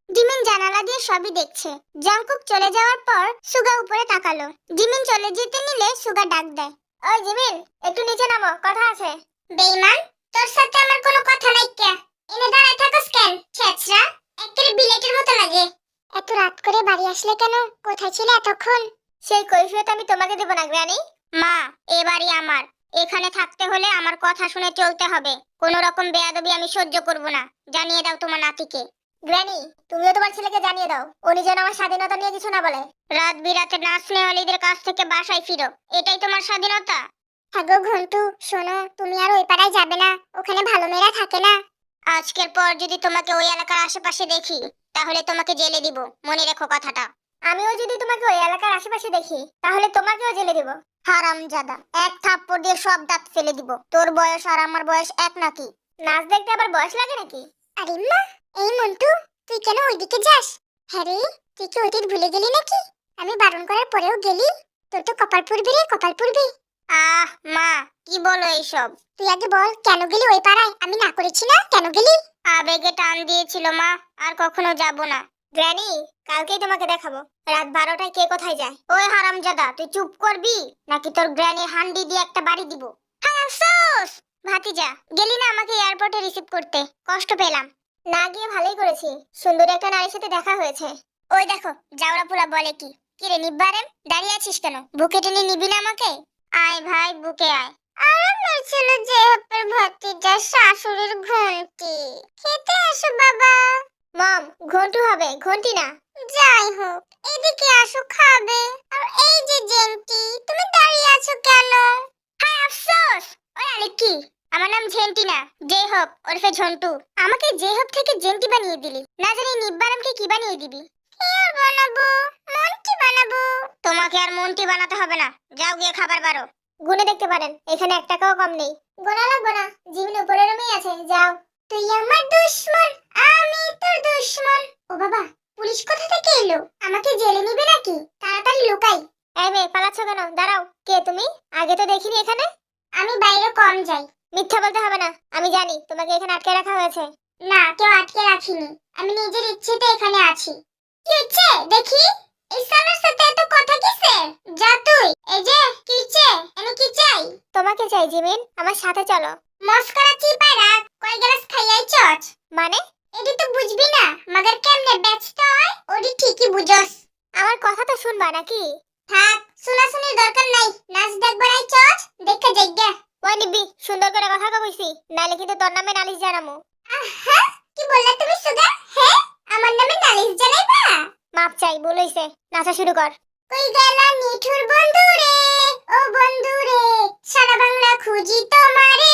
জিমিন জানালা দিয়ে সবই দেখছে। জঙ্কুক চলে যাওয়ার পর সুগা উপরে তাকালো। জিমিন চলে যেতে নিলে সুগা ডাক দেয়, ওই জিমিন, একটু নিচে নামো, কথা আছে। বেঈমান, তোর সাথে আমার কোনো কথা নাই কে? এনে দাঁড়ায় থাকস কেন? ছেছরা, একের বিলেটের মতো লাগে। এত রাত করে বাড়ি আসলে কেন? কোথায় ছিলে এতক্ষণ? সেই কৈফিয়ত আমি তোমাকে দেব না গ্রানি। মা, এবারই আমার। এখানে থাকতে হলে আমার কথা শুনে চলতে হবে। কোনো রকম বেয়াদবি আমি সহ্য করব না। জানিয়ে দাও তোমার নাতিকে। গ্র্যানি, তুমিও তোমার ছেলেকে জানিয়ে দাও উনি যেন আমার স্বাধীনতা নিয়ে কিছু না বলে। রাত বিরাতে নাচ নেওয়ালিদের কাছ থেকে বাসায় ফিরো, এটাই তোমার স্বাধীনতা? হ্যাঁ ঘন্টু, শোনো, তুমি আর ওই পাড়ায় যাবে না। ওখানে ভালো মেয়েরা থাকে না। আজকের পর যদি তোমাকে ওই এলাকার আশেপাশে দেখি, তাহলে তোমাকে জেলে দিব। মনে রেখো কথাটা। আমিও যদি তোমাকে ওই এলাকার আশেপাশে দেখি তাহলে তোমাকেও জেলে দেব। হারামজাদা, এক থাপ্পড় দিয়ে সব দাঁত ফেলে দিব। তোর বয়স আর আমার বয়স এক নাকি? নাচ দেখতে আবার বয়স লাগে নাকি? আরে মা, এই মন্টু, তুই কেন ওইদিকে যাস? হ্যাঁ রে, তুই কি অতীত ভুলে গেলি নাকি? আমি বারণ করার পরেও গেলি? তোর তো কপাল পুড়বি রে, কপাল পুড়বি। মা, কি বলো এইসব? তুই আগে বল, কেন গেলি ওই পাড়ায়? আমি না করেছি না, কেন গেলি? আবেগে টান দিয়েছিল মা, আর কখনো যাব না। গ্র্যানি, কালকেই তোমাকে দেখাবো রাত 12টায় কে কোথায় যায়। ওই হারামজাদা, তুই চুপ করবি নাকি তোর গ্র্যানির হান্ডি দিয়ে একটা বাড়ি দিব? হ্যাঁ আফসোস। ভাতিজা, গেলি না আমাকে এয়ারপোর্টে রিসিভ করতে? কষ্ট পেলাম। না গিয়ে ভালোই করেছি, সুন্দর একটা নারীর সাথে দেখা হয়েছে। ওই দেখো, জাউরা পোলা বলে কি? কিরে নিব্বারেম, দাঁড়িয়ে আছিস কেন? বুকে টেনে নিবি না আমাকে? আয় ভাই, বুকে আয়। আর আমার ছিল যে হপের ভাতিজা, শাশুড়ির ঘন্টি। খেতে আসো বাবা। মম, ঘন্টু হবে, ঘন্টি না। যাই হোক, এদিকে আসো, খাবে। আর এই যে জেন্টি, তুমি দাঁড়িয়ে আছো কেন? হায় আফসোস। ওই আরে কি, আমার নাম ঝেন্টি না, জেহব ওরফে ঝন্টু। আমাকে জেহব থেকে জেন্টি বানিয়ে দিলি। না জানি নিব্বারামকে কি বানিয়ে দিবি? কি আর বানাবো? মন্টি বানাবো। তোমাকে আর মন্টি বানাতে হবে না, যাও গিয়ে খাবার বারো। গুনে দেখতে পারেন, এখানে 1 টাকাও কম নেই। গোনা লাগবো না, জিমিন উপরের রুমেই আছে, যাও। তুই আমার দুশমন, আমি তোর দুশমন। ও বাবা, পুলিশ কোথা থেকে এলো? আমাকে জেলে নিবে নাকি? তাড়াতাড়ি লুকাই। এই মেয়ে, পালাচ্ছ কেন? দাঁড়াও, কে তুমি? আগে তো দেখিনি এখানে। আমি বাইরে কম যাই। মিথ্যা বলতে হবে না, আমি জানি তোমাকে এখানে আটকে রাখা হয়েছে। না, কেউ আটকে রাখিনি। আমি নিজের ইচ্ছেতে এখানে আছি। কি হচ্ছে দেখি? এই সালার সাথে এত কথা কিসের? যা তুই। এই যে, কি হচ্ছে? এনে কি চাই? তোমাকে চাই জিমিন, আমার সাথে চলো। মস্করা চিপাই রাখ, কয় গ্লাস খাইয়াই চচ। মানে? এটি তো বুঝবি না, মাগার কেমনে বেচতে হয় ওটি ঠিকই বুঝস। আমার কথা তো শুনবা নাকি? থাক, শুনাশুনির দরকার নাই। নাচ দেখবার আই চচ, দেখে যাইগা। ওই নিব্বি, সুন্দর করে কথা কইছি, নাইলে কিন্তু তোর নামে নালিশ জানামু। আহা, কি বললা তুমি সুগা? হ্যাঁ, আমার নামে নালিশ জানাইবা? মাপ চাই, বলইছে, নাচা শুরু কর। কই গেলা নিঠুর বন্ধু রে, ও বন্ধু রে, সারা বাংলা খুঁজি তোমারে।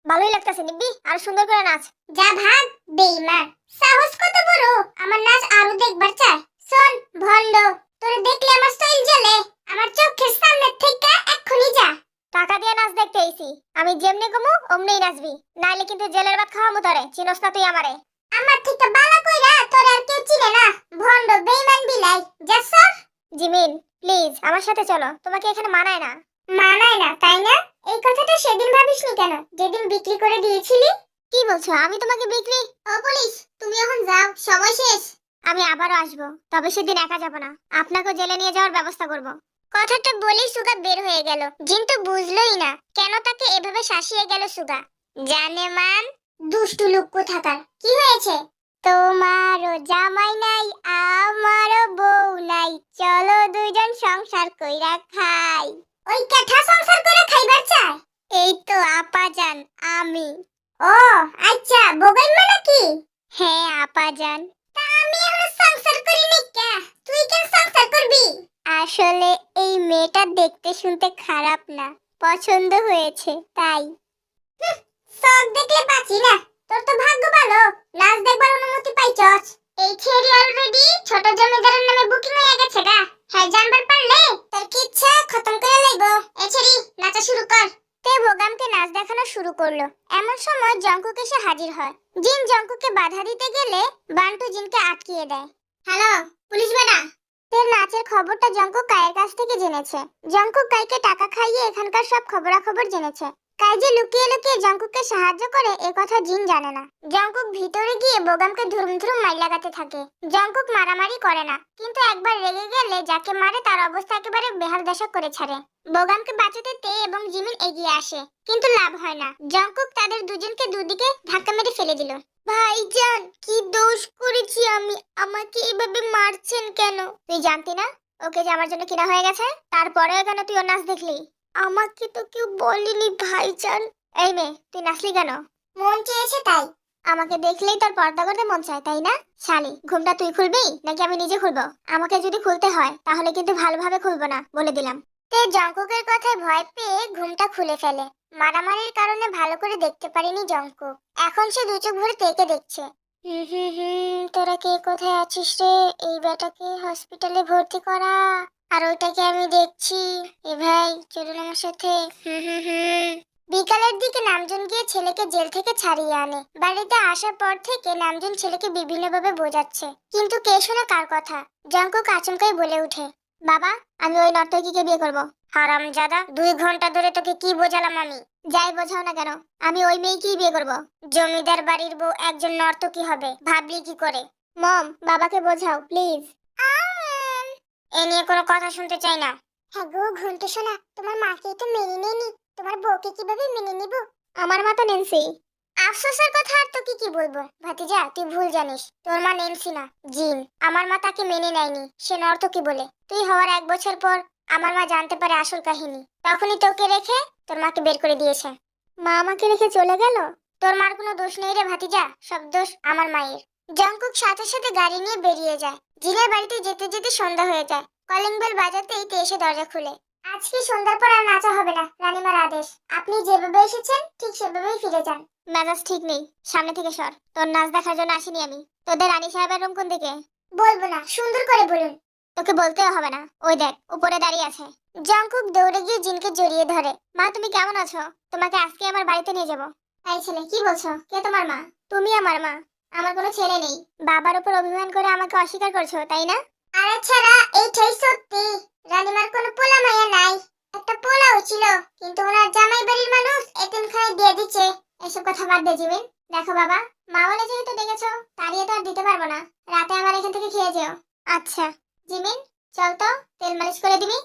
ভালোই লাগতেছে নিব্বি, আর সুন্দর করে নাচ। যা ভাগ, বেইমান। সাহস কত বড়, আমার নাচ আরো দেখবার চায়। শোন ভন্ড, তোরে দেখলে আমার স্টাইল জ্বলে। আমার চোখের সামনে থেকে এক্ষুনি যা। টাকা দিয়ে নাচ দেখতে আইছি, আমি যেমনি কমু অমনিই নাচবি, নাইলে কিন্তু জেলের ভাত খাওয়ামু তোরে, চিনস না তুই আমারে। আমার থেকে বালা কইরা তোর আর কেউ চিনে না, ভন্ড বেইমান বিলাই। যা সর। জিমিন, প্লিজ আমার সাথে চলো, তোমাকে এখানে মানায় না। মানায় না তাই না? এই কথাটা সেদিন ভাবিসনি কেন, যেদিন বিক্রি করে দিয়েছিলি? কি বলছো, আমি তোমাকে বিক্রি? ও পুলিশ, তুমি এখন যাও, সময় শেষ। আমি আবারও আসবো, তবে সেদিন একা যাব না, আপনাকেও জেলে নিয়ে যাওয়ার ব্যবস্থা করব। কথাটা বলেই সুগা বের হয়ে গেল। জিন্তু বুঝলোই না কেন তাকে এভাবে শাসিয়ে গেল সুগা। জানে মান, দুষ্টু লোক কোথাকার। কি হয়েছে? তোমারও জামাই নাই, আমারও বউ নাই, চলো দুইজন সংসার কইরা খাই। ওই কেঠা সংসার কইরা খাইবার চায়? এই তো আপাজান, আমি। ও আচ্ছা, বগাইমা নাকি? হ্যাঁ আপাজান। তা আমি এখন সংসার করি নি কে? তুই কেন সংসার করবি? আসলে এই মেয়েটা দেখতে শুনতে খারাপ না, পছন্দ হয়েছে তাই। সব দেখলে বাঁচি না। তোর তো ভাগ্য ভালো, নাচ দেখবার অনুমতি পাইছস। এই ছেড়ি অলরেডি ছোট জমিদারের নামে বুকিং হয়ে গেছে গা। হ্যাঁ, জানবার পারলে তোর কি ইচ্ছা খতম করে লইব। এই ছেড়ি, নাচা শুরু কর। তে বোগামকে নাচ দেখানো শুরু করলো। এমন সময় জঙ্কুক এসে হাজির হয়। জিন জঙ্কুককে বাধা দিতে গেলে বান্টু জিনকে আটকিয়ে দেয়। হ্যালো, পুলিশ বেটা। তের নাচের খবরটা জঙ্কুক কায়ের কাছ থেকে জেনেছে। জঙ্কুক কাইকে টাকা খাইয়ে এখানকার সব খবরাখবর জেনেছে। কাই যে লুকিয়ে লুকিয়ে জঙ্কুককে সাহায্য করে এ কথা জিন জানে না। জঙ্কুক ভিতরে গিয়ে বোগামকে ধুরুম ধুরুম মাইর লাগাতে থাকে। জঙ্কুক মারামারি করে না, কিন্তু একবার রেগে গেলে যাকে মারে তার অবস্থা একেবারে বেহাল দশা করে ছাড়ে। বোগামকে বাঁচাতে তে এবং জিমিন এগিয়ে আসে, কিন্তু লাভ হয় না। জঙ্কুক তাদের দুজনকে দুদিকে ধাক্কা মেরে ফেলে দিল। ভাইজান, কি দোষ করেছি আমি? আমাকে এভাবে মারছেন কেন? তুই জানতি না ওকে যে আমার জন্য কিনা হয়ে গেছে? তারপরেও কেন তুই ওর নাচ দেখলি? আমাকে তো কেউ বলেনি ভাইজান। এই মেয়ে, তুই নাচলি কেন? মন চেয়েছে তাই। আমাকে দেখলেই তোর পর্দা করতে মন চায়, তাই না? শালি, ঘুমটা তুই খুলবি নাকি আমি নিজে খুলবো? আমাকে যদি খুলতে হয় তাহলে কিন্তু ভালোভাবে খুলবো না, বলে দিলাম। তে জঙ্কুকের কথায় ভয় পেয়ে ঘুমটা খুলে ফেলে। মারামারির কারণে ভালো করে দেখতে পারিনি জঙ্কুক। এখন সে দু চোখ ভরে তেকে দেখছে। তোরা কে কোথায় আছিস রে? এই বেটাকে হসপিটালে ভর্তি করা। আর ওইটাকে আমি দেখছি। এ ভাই, চলুন আমার সাথে। বিকালের দিকে নামজুন গিয়ে ছেলেকে জেল থেকে ছাড়িয়ে আনে। বাড়িতে আসার পর থেকে নামজুন ছেলেকে বিভিন্নভাবে বোঝাচ্ছে, কিন্তু কে শোনে কার কথা। জঙ্কুক আচমকাই বলে ওঠে, বাবা, আমি ওই নর্তকীকে বিয়ে করব। হারামজাদা, 2 ঘন্টা ধরে তোকে কি বোঝালাম আমি? যাই বোঝাও না কেন, আমি ওই মেয়েকেই বিয়ে করব। জমিদার বাড়ির বউ একজন নর্তকী হবে, ভাবলি কি করে? মম, বাবাকে বোঝাও প্লিজ। এ নিয়ে কোনো কথা শুনতে চাই না। হ্যাঁ গো ঘন্টু সোনা, তোমার মাকে তো মেনে নেনি, তোমার বউকে কিভাবে মেনে নিব? আমার মা তো নেন্সি। আফসোসের কথা আর তোকে কি বলবো ভাতিজা, তুই ভুল জানিস। তোর মা নেন্সি না, জিন। আমার মা তাকে মেনে নেয়নি, সে নর্তকী বলে। তুই হওয়ার 1 বছর পর আমার মা জানতে পারে আসল কাহিনী। তখনই তোকে রেখে তোর মাকে বের করে দিয়েছে। মা আমাকে রেখে চলে গেল? তোর মার কোনো দোষ নেই রে ভাতিজা, সব দোষ আমার মায়ের। জঙ্কুক সাথে সাথে গাড়ি নিয়ে বেরিয়ে যায়। জিনের বাড়িতে যেতে যেতে সন্ধ্যা হয়ে যায়। কলিং বেল বাজাতেই তে এসে দরজা খুলে। আজকে সন্ধ্যার পর আর নাচা হবে না, রানীমার আদেশ। আপনি যেভাবে এসেছেন ঠিক সেভাবেই ফিরে যান। মেজাজ ঠিক নেই, সামনে থেকে সর। তোর নাচ দেখার জন্য আসিনি আমি। তোদের রানী সাহেবের রুম কোন দিকে? বলবো না, সুন্দর করে বলুন। তোকে বলতেও হবে না, ওই দেখ উপরে দাঁড়িয়ে আছে। জঙ্কুক দৌড়ে গিয়ে জিনকে জড়িয়ে ধরে। মা, তুমি কেমন আছো? তোমাকে আজকে আমার বাড়িতে নিয়ে যাব। এই ছেলে, কি বলছো? কে তোমার মা? তুমি আমার মা। আমার কোনো ছেলে নেই। বাবার উপর অভিমান করে আমাকে অস্বীকার করছো, তাই না? আরে ছাড়া, এইটাই সত্যি। রানীমার কোনো পোলা মাইয়া নাই। একটা পোলাও ছিল, কিন্তু ওনার জামাই বাড়ির মানুষ এতিমখানায় দিয়ে দিচ্ছে। এসব কথা বাদ দে জিমিন। দেখো বাবা, মা বলে যেহেতু ডেকেছো, তাড়িয়ে তো আর দিতে পারবো না। রাতে আমার এখান থেকে খেয়ে যেও। আচ্ছা। জিমিন, চল তো, তেল মালিশ করে দিবি।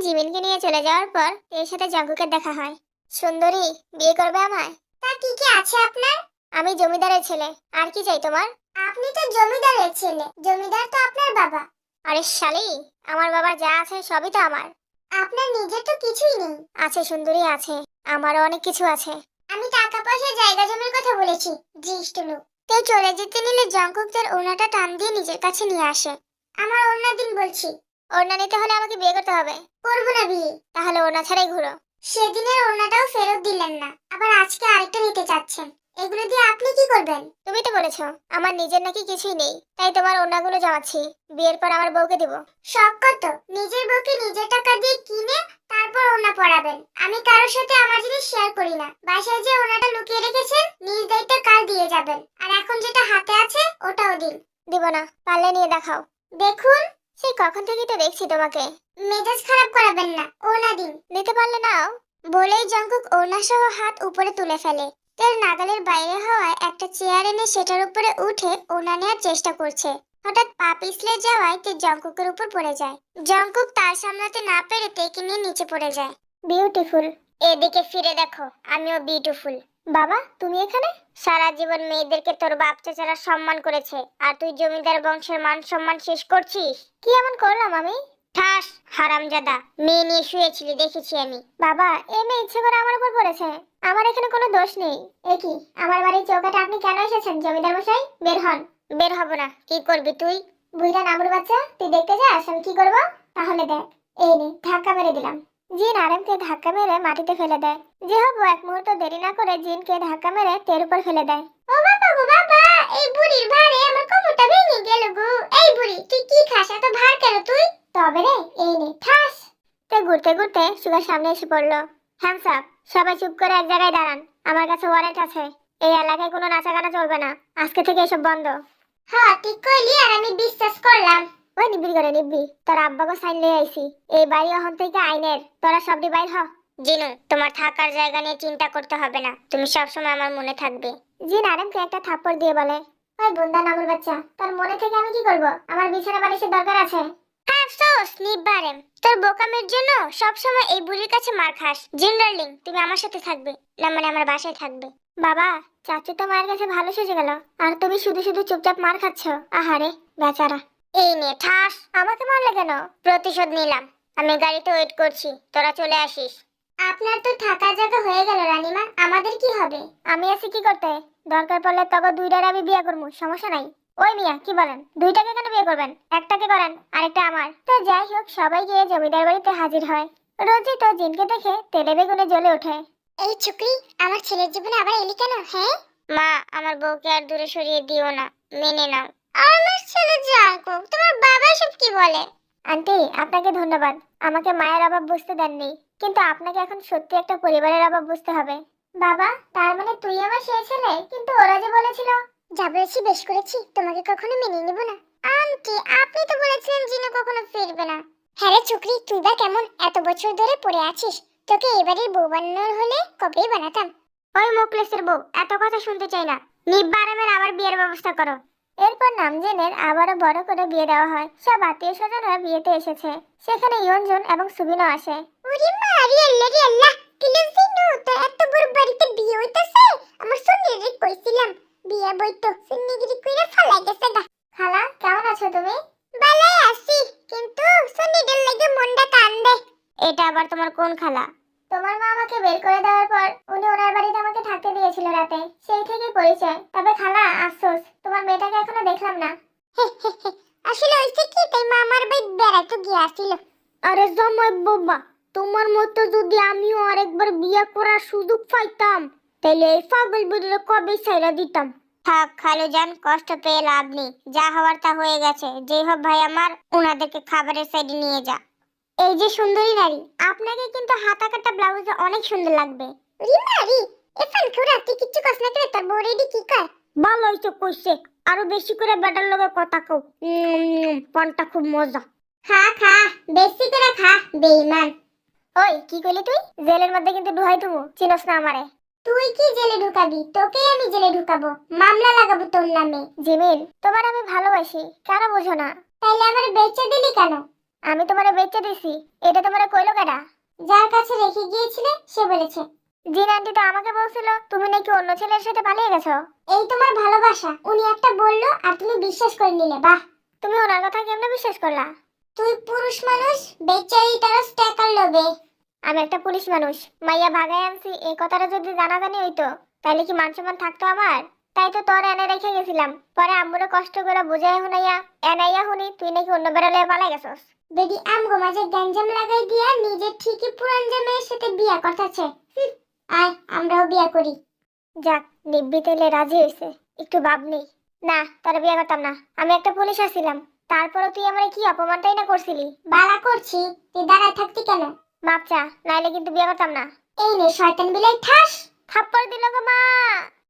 জিমিনকে নিয়ে চলে যাওয়ার পর এর সাথে জঙ্কুকের দেখা হয়। সুন্দরী, বিয়ে করবে আমায়? তা কি কি আছে আপনার? আমি জমিদারের ছেলে, আর কি চাই তোমার? আপনি তো জমিদারের ছেলে, জমিদার তো আপনার বাবা। আরে শালি, আমার বাবার যা আছে সবই তো আমার। আপনার নিজের তো কিছুই নেই। আছে সুন্দরী, আছে। আমারও অনেক কিছু আছে। আমি টাকা পয়সা জায়গা জমির কথা বলেছি, দৃষ্ট লোক। কেউ চলে যেতে নিলে জঙ্কুক তার ওড়নাটা টান দিয়ে নিজের কাছে নিয়ে আসে। আমার ওড়না দিন বলছি। ওড়না নিতে হলে আমাকে বিয়ে করতে হবে। করবো না বিয়ে। তাহলে ওড়না ছাড়াই ঘুরো। সেদিনের ওড়নাটাও ফেরত দিলেন না, আবার আজকে আরেকটা নিতে চাচ্ছেন। এগুলো দিয়ে আপনি কি করবেন? তুমি তো বলেছো আমার নিজের নাকি কিছুই নেই, তাই তোমার ওড়নাগুলো জমাচ্ছি। বিয়ের পর আমার বউকে দেব। শখ কত, নিজের বউকে নিজের টাকা দিয়ে কিনে তারপর ওড়না পরাবেন। আমি কারোর সাথে আমার জিনিস শেয়ার করি না। বাসায় যে ওড়নাটা লুকিয়ে রেখেছেন, নিজ দায়িত্বে কাল দিয়ে যাবেন। আর এখন যেটা হাতে আছে ওটাও দিন। দিব না, পারলে নিয়ে দেখাও। দেখুন, সেই কখন থেকেই তো দেখছি তোমাকে। মেজাজ খারাপ করাবেন না, ওড়না দিন। নিতে পারলে নাও। বলেই জঙ্কুক ওড়না সহ হাত উপরে তুলে ফেলে। তের নাগালের বাইরে হওয়ায় একটা চেয়ার এনে সেটার উপরে উঠে ওড়না নেওয়ার চেষ্টা করছে। হঠাৎ পা পিছলে যাওয়ায় তে জঙ্কুকের উপর পড়ে যায়। জঙ্কুক তার সামলাতে না পেরে তেকে নিয়ে নিচে পড়ে যায়। বিউটিফুল। এদিকে ফিরে দেখো, আমিও বিউটিফুল। বাবা, তুমি এখানে? সারা জীবন মেয়েদেরকে তোর বাপ চাচারা সম্মান করেছে, আর তুই জমিদার বংশের মান সম্মান শেষ করছিস। কি এমন করলাম আমি? ঠাস, হারামজাদা। মেয়ে নিয়ে শুয়েছিলি দেখেছি আমি। বাবা, এই মেয়ে ইচ্ছে করে আমার উপর পড়েছে। আমার এখানে কোনো দোষ নেই। এ কি, আমার বাড়ির চৌকাটে আপনি কেন এসেছেন জমিদার মশাই? বের হন। বের হব না। কি করবি তুই? বুইড়া নামুর বাচ্চা, তুই দেখতে যাস আমি কি করব? তাহলে দেখ। এই নে, ধাক্কা মেরে দিলাম। জিন আরেমকে ধাক্কা মেরে মাটিতে ফেলে দেয়। যে হবু এক মুহূর্ত দেরি না করে জিনকে ধাক্কা মেরে তের উপর ফেলে দেয়। ও বাবা গো বাবা, এই বুড়ির ভারে আমার কোমরটা ভেঙে গেল গো। এই বুড়ি, তুই কি খাস? এত ভার কেন তুই? তবে রে, এই নে, ঠাস। তে ঘুরতে ঘুরতে সুগার সামনে এসে পড়লো। হ্যান্ডস আপ, সবাই চুপ করে এক জায়গায় দাঁড়ান। আমার কাছে ওয়ারেন্ট আছে। এই এলাকায় কোনো নাচাগানা চলবে না। আজকে থেকে এসব বন্ধ। হ্যাঁ ঠিক কইলি, আর আমি বিশ্বাস করলাম। ওই নিবি করে নিবি, তোর আব্বাকে সাইন লিয়ে আইছি। এই বাড়ি অহন থেকে আইনের, তোরা সবটি বাইর হ। জিনু, তোমার থাকার জায়গা নিয়ে চিন্তা করতে হবে না, তুমি সবসময় আমার মনে থাকবে। জিন আরেমকে একটা থাপ্পড় দিয়ে বলে, ওই বুন্দা নামুর বাচ্চা, তোর মনে থেকে আমি কি করব? আমার বিছানা বালিশের দরকার আছে। আফসোস নিবারেম, তোর বোকামের জন্য সবসময় এই বুড়ির কাছে মার খাস। জিন ডার্লিং, তুমি আমার সাথে থাকবে না, মানে আমার বাসায় থাকবে। বাবা, চাচু তো মায়ের কাছে ভালো সেজে গেল, আর তুমি শুধু শুধু চুপচাপ মার খাচ্ছ। আহারে বেচারা। এই নে ঠাস। আমাকে মারলে কেন? প্রতিশোধ নিলাম। আমি গাড়িতে ওয়েট করছি, তোরা চলে আসিস। আপনার তো থাকার জায়গা হয়ে গেল রানীমা, আমাদের কি হবে? আমি আছি কি করতে? দরকার পড়লে তখন দুইটার আমি বিয়ে করবো, সমস্যা নাই। ওই মিয়া কি বলেন, দুইটাকে কেন বিয়ে করবেন? একটাকে করেন, আরেকটা আমার। তো যাই হোক, সবাই গিয়ে জমিদার বাড়িতে হাজির হয়। রোজই তো জিনকে দেখে তেলে বেগুনে জ্বলে ওঠে। এই ছুকরি, আমার ছেলের জীবনে আবার এলি কেন? হ্যাঁ মা, আমার বউকে আর দূরে সরিয়ে দিও না, মেনে নাও। আমার ছেলে জাঙ্কুক, তোমার বাবা সব কি বলে? আন্টি, আপনাকে ধন্যবাদ, আমাকে মায়ের অভাব বুঝতে দেননি, কিন্তু আপনাকে এখন সত্যি একটা পরিবারের অভাব বুঝতে হবে। বাবা, তার মানে তুই আমার সেই ছেলে? কিন্তু ওরা যে বলেছিল। যা বলেছি বেশ করেছি, তোমাকে কখনো মেনে নেব না। আন্টি, আপনি তো বলেছিলেন জিনু কখনো ফিরবে না। হ্যাঁ রে ছুকরি, তুই বা কেমন এত বছর ধরে পড়ে আছিস? তোকে এবারের বউ বানানোর হলে কবেই বানাতাম। ওই মুখলেসের বউ, এত কথা শুনতে চাই না। নিব্বারামের আবার বিয়ের ব্যবস্থা করো। এরপর নামজেনের আবারও বড় করে বিয়ে দেওয়া হয়। সব আত্মীয় স্বজনরা বিয়েতে এসেছে। সেখানে ইয়নজন এবং সুবিনও আসে। ওরে মারি আল্লাহ রে আল্লাহ, কিলো জিনু তো এত বড় বাড়িতে বিয়ে হইতাছে। আমার সুন্নিরে কইছিলাম বিয়ে বইতো, সুন্নিগিরি কইরা ফালাই গেছে গা। খালা, কেমন আছো তুমি? বালাই আছি, কিন্তু সুন্নিদের লাগে মনটা কান্দে। এটা আবার তোমার কোন খালা? তোমার মা আমাকে বের করে দেওয়ার পর উনি ওনার বাড়িতে আমাকে থাকতে দিয়েছিল রাতে, সেই থেকেই পরিচয়। তবে খালা, আফসোস তোমার মেয়েটাকে এখনো দেখলাম না। আসলে হইছে কি, তাই মামার বাড়ি বেড়াতে গিয়েছিল। আরে জামাই বাবা, তোমার মতো যদি আমিও আরেকবার বিয়ে করার সুযোগ পাইতাম, তাহলে এই পাগল বুড়িরে কবে ছাইরা দিতাম। থাক খালুজান, কষ্ট পেয়ে লাভ নেই, যা হওয়ার তা হয়ে গেছে। যেই হোক ভাই আমার, ওনাদেরকে খাবারের সাইডে নিয়ে যা। এই যে সুন্দরী নারী, আপনাকে কিন্তু হাতা কাটা ব্লাউজে অনেক সুন্দর লাগবে। রিমারি, এফান খুরা তুই কিচ্ছু কস না করে তোর বউ রেডি কি কর? ভালো হইছে কইছে, আরো বেশি করে বেটার লগে কথা কও। পানটা খুব মজা। খা খা, বেশি করে খা, বেঈমান। ওই কি কইলি তুই? জেলের মধ্যে কিন্তু ডুহাই তুমু, চিনস না আমারে। তুই কি জেলে ঢুকাবি? তোকেই আমি জেলে ঢুকাবো, মামলা লাগাবো তোর নামে। জিমিন, তোমার আমি ভালোবাসি, কেন বুঝো না? তাইলে আমার বেচে দিলি কেন? আমি তোমারে বেচে দিছি, এটা তোমারে কইলো কেডা? যার কাছে রেখে গিয়েছিলে সে বলেছে। জিন আন্টি তো আমাকে বলছিল তুমি নাকি অন্য ছেলের সাথে পালিয়ে গেছো। এই তোমার ভালোবাসা, উনি একটা বললো আর তুমি বিশ্বাস করে নিলে। বাহ, তুমি ওনার কথা কেমনে বিশ্বাস করলা? তুই পুরুষ মানুষ, বেচারি তারা টাকার লোভে। আমি একটা পুলিশ মানুষ, মাইয়া ভাগায় আনছি, এই কথাটা যদি জানাজানি হইতো তাহলে কি মান সম্মান থাকতো আমার? তাই তো তোর এনে রেখে গেছিলাম, পরে আম্মুরে কষ্ট করে বুঝাই হুনাইয়া এনাইয়া হুনি তুই নাকি অন্য বেড়ালে পালাই গেছস। বেডি আমগো মাঝে গ্যাঞ্জাম লাগাই দিয়া নিজে ঠিকই পুরান জামাইয়ের সাথে বিয়া করতেছে। আয় আমরাও বিয়া করি। যাক, নিব্বি তেলে রাজি হয়েছে, একটু ভাব নেই। না, তোর বিয়ে করতাম না, আমি একটা পুলিশ আছিলাম। তারপরও তুই আমার কি অপমানটাই না করছিলি। বালা করছি, তুই দাঁড়ায় থাকতি কেন? মাপ চা, নাইলে কিন্তু বিয়ে করতাম না। এই নে শয়তান বিলাই ঠাস। থাপ্পড় দিল গো মা।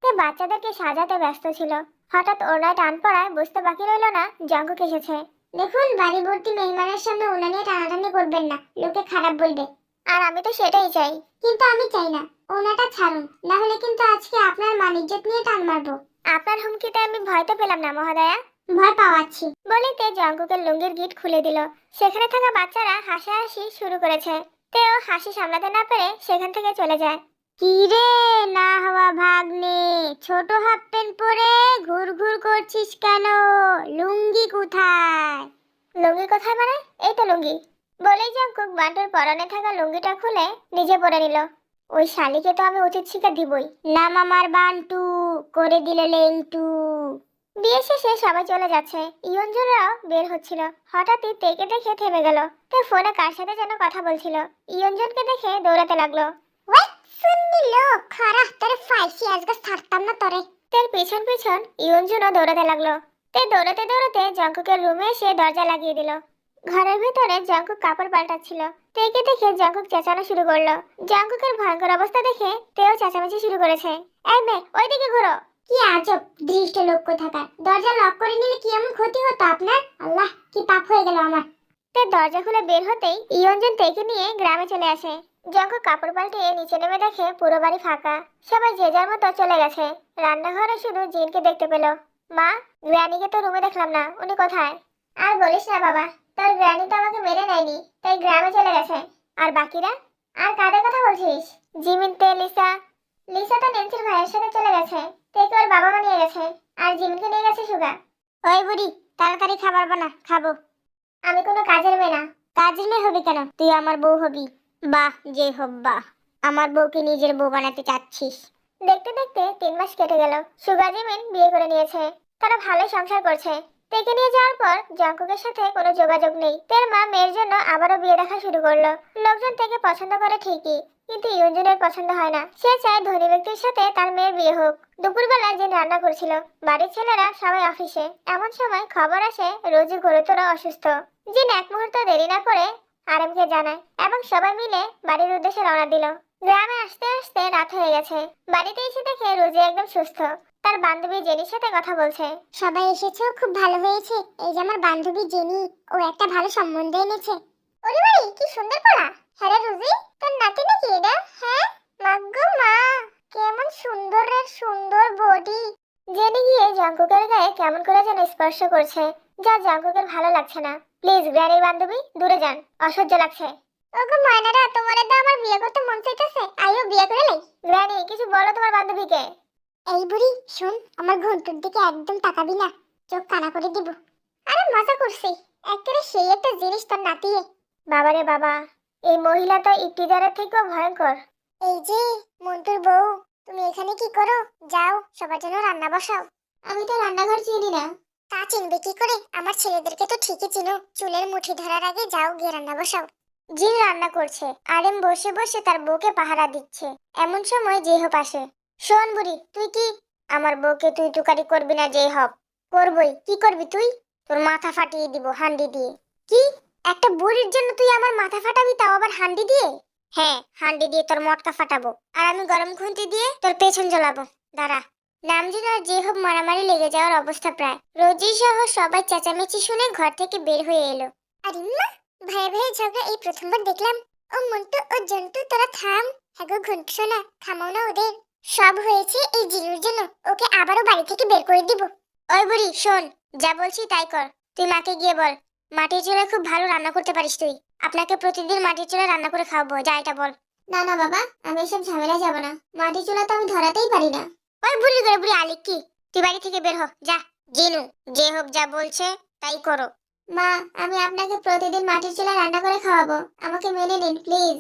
তে বাচ্চাদেরকে সাজাতে ব্যস্ত ছিল, হঠাৎ ওনায় টান পড়ায় বুঝতে বাকি রইল না জঙ্কুক এসেছে। দেখুন, বাড়ি ভর্তি মেহমানের সামনে ওনা নিয়ে টানাটানি করবেন না, লোকে খারাপ বলবে। আর আমি তো সেটাই চাই। কিন্তু আমি চাই না, ওনাটা ছাড়ুন, না হলে কিন্তু আজকে আপনার মান ইজ্জত নিয়ে টান মারবো। আপনার হুমকিতে আমি ভয়তে পেলাম না মহোদয়া। ভয় পাওয়াচ্ছি। বলিতে জঙ্কুকের লুঙ্গির গিট খুলে দিল। সেখানে থাকা বাচ্চারা হাসাহাসি শুরু করেছে। তেও হাসি সামলাতে না পেরে সেখান থেকে চলে যায়। কি রে না হওয়া ভাগ্নে, ছোট হাফ প্যান্ট পরে ঘুর ঘুর করছিস কেন? লুঙ্গি কোথায়? লুঙ্গি কোথায় মানে? এই তো লুঙ্গি। বলেই জঙ্কুক বান্টুর পরনে থাকা লুঙ্গিটা খুলে নিজে পরে নিল। ওই শালিকে তো আমি উচিত শিক্ষা দিবই। নাম আমার বান্টু, করে দিল লেংটু। বিয়ে শেষে সবাই চলে যাচ্ছে, ইয়ঞ্জনরাও বের হচ্ছিল। হঠাৎই তেকে দেখে থেমে গেল। তে ফোনে কার সাথে যেন কথা বলছিল। ইয়ঞ্জনকে দেখে দৌড়াতে লাগলো। ওই শুনলি লোক খারা, তোরে ফাইসি আজকে ছাড়তাম না তোরে। তের পিছন পিছন ইয়ঞ্জনও দৌড়াতে লাগলো। তে দৌড়াতে দৌড়াতে জঙ্কুকের রুমে এসে দরজা লাগিয়ে দিল। ঘরের ভিতরে জঙ্কুক কাপড় পাল্টাচ্ছিল। তেকে দেখে জঙ্কুক চেঁচানো শুরু করলো। জঙ্কুকের ভয়ঙ্কর অবস্থা দেখে তেও চেঁচামেচি শুরু করেছে। এই মেয়ে, ওইদিকে ঘুরো। কি আজব দৃষ্ট লোক কোথাকার, দরজা লক করে নিলে কি এমন ক্ষতি হতো আপনার? আল্লাহ, কি পাপ হয়ে গেল আমার। তে দরজা খুলে বের হতেই ইয়ঞ্জন তেকে নিয়ে গ্রামে চলে আসে। জঙ্কুক কাপড় পাল্টিয়ে নিচে নেমে দেখে পুরো বাড়ি ফাঁকা, সবাই যে যার মতো চলে গেছে। রান্নাঘরে শুধু জিনকে দেখতে পেল। মা, গ্র্যানিকে তো রুমে দেখলাম না, উনি কোথায়? আর বলিস না বাবা, তোর গ্র্যানি তো আমাকে মেরে নেয়নি, তাই গ্রামে চলে গেছে। আর বাকিরা? আর কাদের কথা বলছিস? জিমিন, তে, লিসা। লিসা তো নেন্সির ভাইয়ের সাথে চলে গেছে, তেকে ওর বাবা মা নিয়ে গেছে, আর জিমিনকে নিয়ে গেছে সুগা। ওই বুড়ি, তাড়াতাড়ি খাবার বানা, খাবো। আমি কোনো কাজের মেয়ে না। কাজের মেয়ে হবি কেন? তুই আমার বউ হবি। বাহ যে হব্বা। আমার বউকে নিজের বউ বানাতে চাচ্ছিস? দেখতে দেখতে 3 মাস কেটে গেল। সুগা জিমিন বিয়ে করে নিয়েছে। তারা ভালো সংসার করছে। তেকে নিয়ে যাওয়ার পর জঙ্কুকের সাথে কোনো যোগাযোগ নেই। তের মা মেয়ের জন্য আবারও বিয়ে দেখা শুরু করলো। লোকজন তেকে পছন্দ করে ঠিকই, কিন্তু ইউনজুনের পছন্দ হয় না। সে চায় ধনী ব্যক্তির সাথে তার মেয়ের বিয়ে হোক। দুপুরবেলা জিন রান্না করছিল। বাড়ির ছেলেরা সবাই অফিসে। এমন সময় খবর আসে রোজি গুরুতর অসুস্থ। জিন এক মুহূর্ত দেরি না করে আরএমকে জানায় এবং সবাই মিলে বাড়ির উদ্দেশ্যে রওনা দিল। গ্রামে আসতে আসতে রাত হয়ে গেছে। বাড়িতে এসে দেখে রোজি একদম সুস্থ। তার বান্ধবী জেনির সাথে কথা বলছে। সবাই এসেছো, খুব ভালো হয়েছে। এই যে আমার বান্ধবী জেনি, ও একটা ভালো সম্বন্ধ এনেছে। ওরে বাড়ি, কি সুন্দর পড়া। হ্যাঁ রে রোজি, তোর নাতি নাকি এটা? হ্যাঁ মাগো মা, কেমন সুন্দর রে, সুন্দর বডি। জেনি গিয়ে জঙ্কুকের গায়ে কেমন করে যেন স্পর্শ করছে, যা জঙ্কুকের ভালো লাগছে না। প্লিজ গ্র্যানির বান্ধবী দূরে যান, অসহ্য লাগছে। ওগো ময়নারা, তোমার তো আমার বিয়ে করতে মন চাইতেছে, আইও বিয়ে করে লাই। গ্র্যানি, কিছু বলো তোমার বান্ধবীকে। এই বুড়ি শোন, আমার ঘন্টুর দিকে একদম তাকাবি না, চোখ কানা করে দিব। আরে মজা করছি, একেবারে সেই একটা জিনিস তোর নাতি। বাবারে বাবা, এই মহিলা তো ইফতিজারের থেকেও ভয়ঙ্কর। এই যে মন্টুর বউ, তুমি এখানে কি করো? যাও সবার জন্য রান্না বসাও। আমি তো রান্নাঘর চিনি না। তা চিনবে কি করে? আমার ছেলেদেরকে তো ঠিকই চিনো। চুলের মুঠি ধরার আগে যাও গিয়ে রান্না বসাও। জিন রান্না করছে, আরেম বসে বসে তার বউকে পাহারা দিচ্ছে। এমন সময় জেহব আসে। শোন বুড়ি, তুই কি আমার বউকে তুই তুকারি করবি না? জেহব করবই। কি করবি তুই? তোর মাথা ফাটিয়ে দিব হান্ডি দিয়ে। কি? একটা বুড়ির জন্য তুই আমার মাথা ফাটাবি, তাও আবার হান্ডি দিয়ে? হ্যাঁ, হান্ডি দিয়ে তোর মটকা ফাটাবো, আর আমি গরম খুন্তি দিয়ে তোর পেছন জ্বলাবো। দাঁড়া। নামজুন আর জেহব মারামারি লেগে যাওয়ার অবস্থা প্রায়। রোজি সহ সবাই চেঁচামেচি শুনে ঘর থেকে বের হয়ে এলো। আরে মা, ভাই ভাই ঝগড়া এই প্রথমবার দেখলাম। ও মন্টু ও জন্টু, তোরা থাম। হ্যাঁ গো ঘন্টু সোনা, থামাও না ওদের। সব হয়েছে এই জিনুর জন্য। ওকে আবারও বাড়ি থেকে বের করে দিব। ওই বুড়ি শোন, যা বলছি তাই কর। তুই মাকে গিয়ে বল, মাটির চুলায় খুব ভালো রান্না করতে পারিস তুই। আপনাকে প্রতিদিন মাটির চুলায় রান্না করে খাওয়াবো, যা এটা বল। না না বাবা, আমি এসব ঝামেলা যাব না। মাটির চুলা তো আমি ধরাতেই পারি না। ওই বুড়ি করে বুড়ি আলিক কি, তুই বাড়ি থেকে বের হ যা। জিনু, যে হোক যা বলছে তাই করো। মা, আমি আপনাকে প্রতিদিন মাটির চুলায় রান্না করে খাওয়াবো, আমাকে মেনে নিন প্লিজ।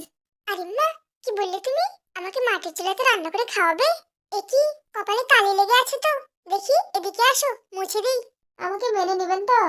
আরে মা, কি বললে তুমি? আমাকে মাটির চুলাতে রান্না করে খাওয়াবে? এ কি, কপালে কালি লেগে আছে তো। দেখি, এদিকে আসো, মুছে দিই। আমাকে মেনে নেবেন তো?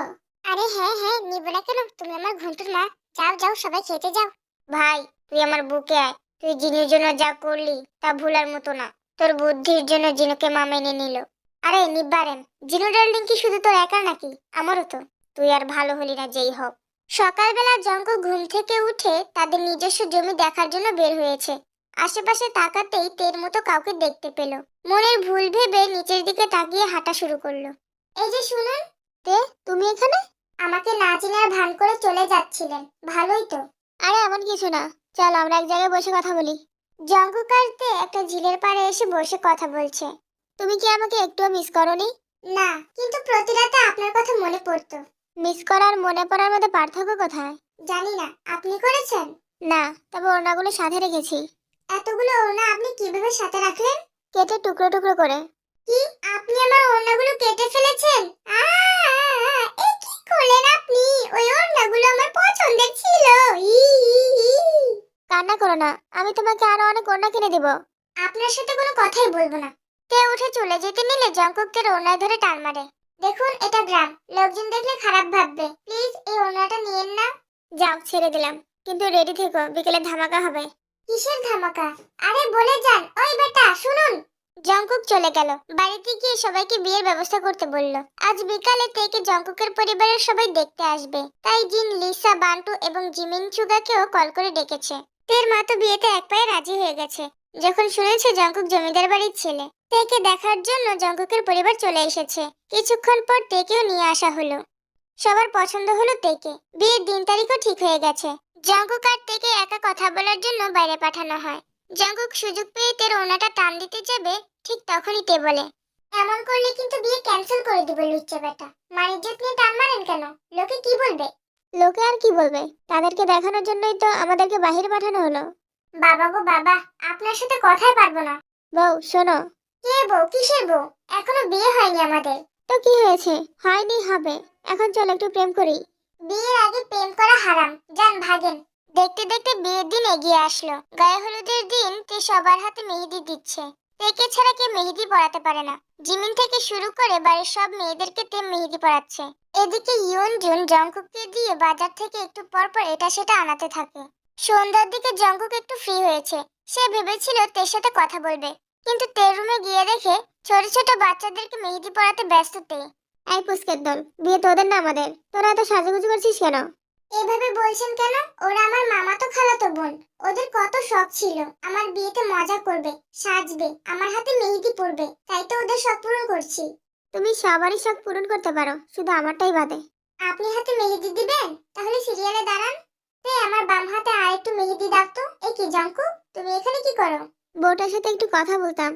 আরে হ্যাঁ হ্যাঁ, নিব না কেন? তুমি আমার ঘন্টুর মা। যাও যাও, সবাই খেতে যাও। ভাই, তুই আমার বুকে আয়। তুই জিনুর জন্য যা করলি তা ভুলার মতো না। তোর বুদ্ধির জন্য জিনুকে মা মেনে নিল। আরে নিব্বারেন, জিনু ডার্লিং কি শুধু তোর একা নাকি? আমারও তো। তুই আর ভালো হলি না যেই হোক। সকালবেলা জঙ্কু ঘুম থেকে উঠে তাদের নিজস্ব জমি দেখার জন্য বের হয়েছে। আশেপাশে তাকাতেই তের মতো কাউকে দেখতে পেল। মনের ভুল ভেবে নিচের দিকে তাকিয়ে হাঁটা শুরু করলো। এই যে শুনুন। তে, তুমি এখানে? আমাকে না চিনার ভান করে চলে যাচ্ছিলেন, ভালোই তো। আরে এমন কিছু না, চল আমরা এক জায়গায় বসে কথা বলি। জঙ্কুক আর তে একটা ঝিলের পাড়ে এসে বসে কথা বলছে। তুমি কি আমাকে একটুও মিস করোনি? না, কিন্তু প্রতি রাতে আপনার কথা মনে পড়তো। মিস করার মনে পড়ার মধ্যে পার্থক্য কোথায়? জানি না, আপনি করেছেন? না, তবে ওড়নাগুলো সাথে রেখেছি। এতগুলো ওড়না আপনি কিভাবে সাথে রাখলেন? কেটে টুকরো টুকরো করে। কি, আপনি আমার ওড়নাগুলো কেটে ফেলেছেন? এ কি করলেন আপনি? ওই ওড়নাগুলো আমার পছন্দের ছিল। ই, ই, ই। কান্না করো না, আমি তোমাকে আরো অনেক ওড়না কিনে দেব। আপনার সাথে কোনো কথাই বলবো না। তে উঠে চলে যেতে নিলে জঙ্কুককে ওড়নায় ধরে টান মারে। দেখুন, এটা গ্রাম, লোকজন দেখলে খারাপ ভাববে। প্লিজ এই ওড়নাটা নিয়েন না। যাও, ছেড়ে দিলাম, কিন্তু রেডি থেকো, বিকেলে ধামাকা হবে। কিসের ধামাকা? আরে বলে যান। ওই বেটা শুনুন। জঙ্কুক চলে গেল। বাড়িতে গিয়ে সবাইকে বিয়ের ব্যবস্থা করতে বলল। আজ বিকালে তেকে জঙ্কুকের পরিবারের সবাই দেখতে আসবে, তাই জিন লিসা, বান্টু এবং জিমিন চুগাকেও কল করে ডেকেছে। তের মা তো বিয়েতে এক পায়ে রাজি হয়ে গেছে যখন শুনেছে জঙ্কুক জমিদার বাড়ির ছেলে। তেকে দেখার জন্য জঙ্কুকের পরিবার চলে এসেছে। কিছুক্ষণ পর তেকেও নিয়ে আসা হলো। সবার পছন্দ হলো তেকে। বিয়ের দিন তারিখও ঠিক হয়ে গেছে। জঙ্কুক আর তেকে একা কথা বলার জন্য বাইরে পাঠানো হয়। জঙ্কুক সুযোগ পেয়ে তের ওনাটা টান দিতে যাবে, ঠিক তখনই তে বলে, এমন করলে কিন্তু বিয়ে ক্যান্সেল করে দিবে লুচ্চা বেটা। মানিজ্জত নিয়ে টান মারেন কেন? লোকে কি বলবে? লোকে আর কি বলবে, তাদেরকে দেখানোর জন্যই তো আমাদেরকে বাহিরে পাঠানো হলো। বাবা গো বাবা, আপনার সাথে কথাই পারবো না। বউ শোনো। কে বউ? কিসের বউ? এখনো বিয়ে হয়নি আমাদের। তো কি হয়েছে, হয়নি হবে। এখন চল একটু প্রেম করি। বিয়ের আগে প্রেম করা হারাম, যান ভাগেন। দেখতে দেখতে বিয়ের দিন এগিয়ে আসলো। গায়ে হলুদের দিন তে সবার হাতে মেহেদি দিচ্ছে। তেকে ছাড়া কেউ মেহেদি পরাতে পারে না। জিমিন থেকে শুরু করে বাড়ির সব মেয়েদেরকে তে মেহেদি পরাচ্ছে। এদিকে ইয়নজুন জঙ্কুককে দিয়ে বাজার থেকে একটু পর পর এটা সেটা আনাতে থাকে। সন্ধ্যার দিকে জঙ্কুক একটু ফ্রি হয়েছে। সে ভেবেছিল তের সাথে কথা বলবে, কিন্তু তের রুমে গিয়ে দেখে ছোট ছোট বাচ্চাদেরকে মেহেদি পরাতে ব্যস্ত তে। এই পুস্কের দল, বিয়ে তোদের না আমাদের। তোরা এত সাজুগুজু করছিস কেন? এভাবে বলছেন কেন? ওরা আমার মামাতো খালাতো বোন। ওদের কত শখ ছিল আমার বিয়েতে মজা করবে, সাজবে, আমার হাতে মেহেদি পরবে। তাই তো ওদের শখ পূরণ করছি। তুমি সবারই শখ পূরণ করতে পারো, শুধু আমারটাই বাদে। আপনি হাতে মেহেদি দিবেন? তাহলে সিরিয়ালে দাঁড়ান। আমার বাম হাতে আর একটু মেহেদি দাও তো। এই কি জঙ্কুক, তুমি এখানে কি করো? বউটার সাথে একটু কথা বলতাম।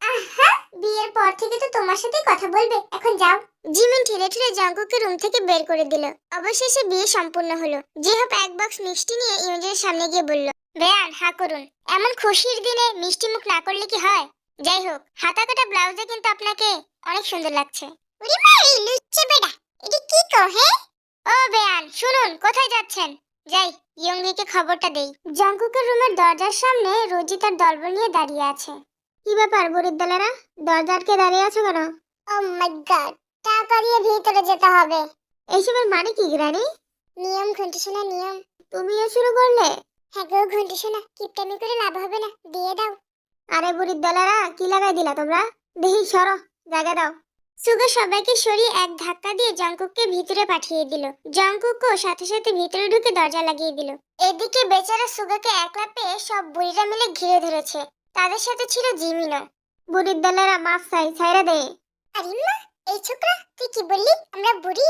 আহা, বিয়ের পর থেকে তো তোমার সাথেই কথা বলবে, এখন যাও। জিমিন ঠেলে ঠেলে জঙ্কুককে রুম থেকে বের করে দিল। অবশেষে বিয়ে সম্পূর্ণ হলো। জিহপ এক বক্স মিষ্টি নিয়ে ইউজের সামনে গিয়ে বলল, বেয়ান হা করুন। এমন খুশির দিনে মিষ্টি মুখ না করলে কি হয়? যাই হোক, হাতা কাটা ব্লাউজে কিন্তু আপনাকে অনেক সুন্দর লাগছে। ওরে মাই, লুচ্চে বেটা, এটা কি কো হে? ও বেয়ান শুনুন, কোথায় যাচ্ছেন? যাই ইয়ংরিকে খবরটা দেই। জঙ্কুকের রুমের দরজার সামনে রোজি তার দলবল নিয়ে দাঁড়িয়ে আছে। কি ব্যাপার বুড়ির দলেরা, দরজা আটকে দাঁড়িয়ে আছো কেন? ও মাই গড, টাকা দিয়ে ভিতরে যেতে হবে। এইসবের মানে কি গ্রানি? নিয়ম ঘন্টি শোনা, নিয়ম। তুমিও শুরু করলে? হ্যাঁ গো ঘন্টি শোনা, কিপটামি করে লাভ হবে না, দিয়ে দাও। আরে বুড়ির দলেরা, কি লাগাই দিলা তোমরা? দেখি সরো, জায়গা দাও। সুগা সবাইকে সরিয়ে এক ধাক্কা দিয়ে জঙ্কুককে ভিতরে পাঠিয়ে দিল। জঙ্কুকও সাথে সাথে ভিতরে ঢুকে দরজা লাগিয়ে দিল। এদিকে বেচারা সুগাকে একলা পেয়ে সব বুড়িরা মিলে ঘিরে ধরেছে। তাদের সাথে ছিল জিমিনও। বুড়ির দলেরা মাফ চাই, ছাইরা দে। আরে মা, এই ছোকরা তুই কি বললি আমরা বুড়ি?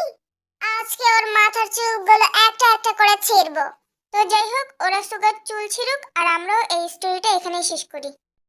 আজকে ওর মাথার চুলগুলো একটা একটা করে ছিঁড়বো। তো যাই হোক, ওরা সুগার চুল ছিঁড়ুক আর আমরাও এই স্টোরিটা এখানেই শেষ করি।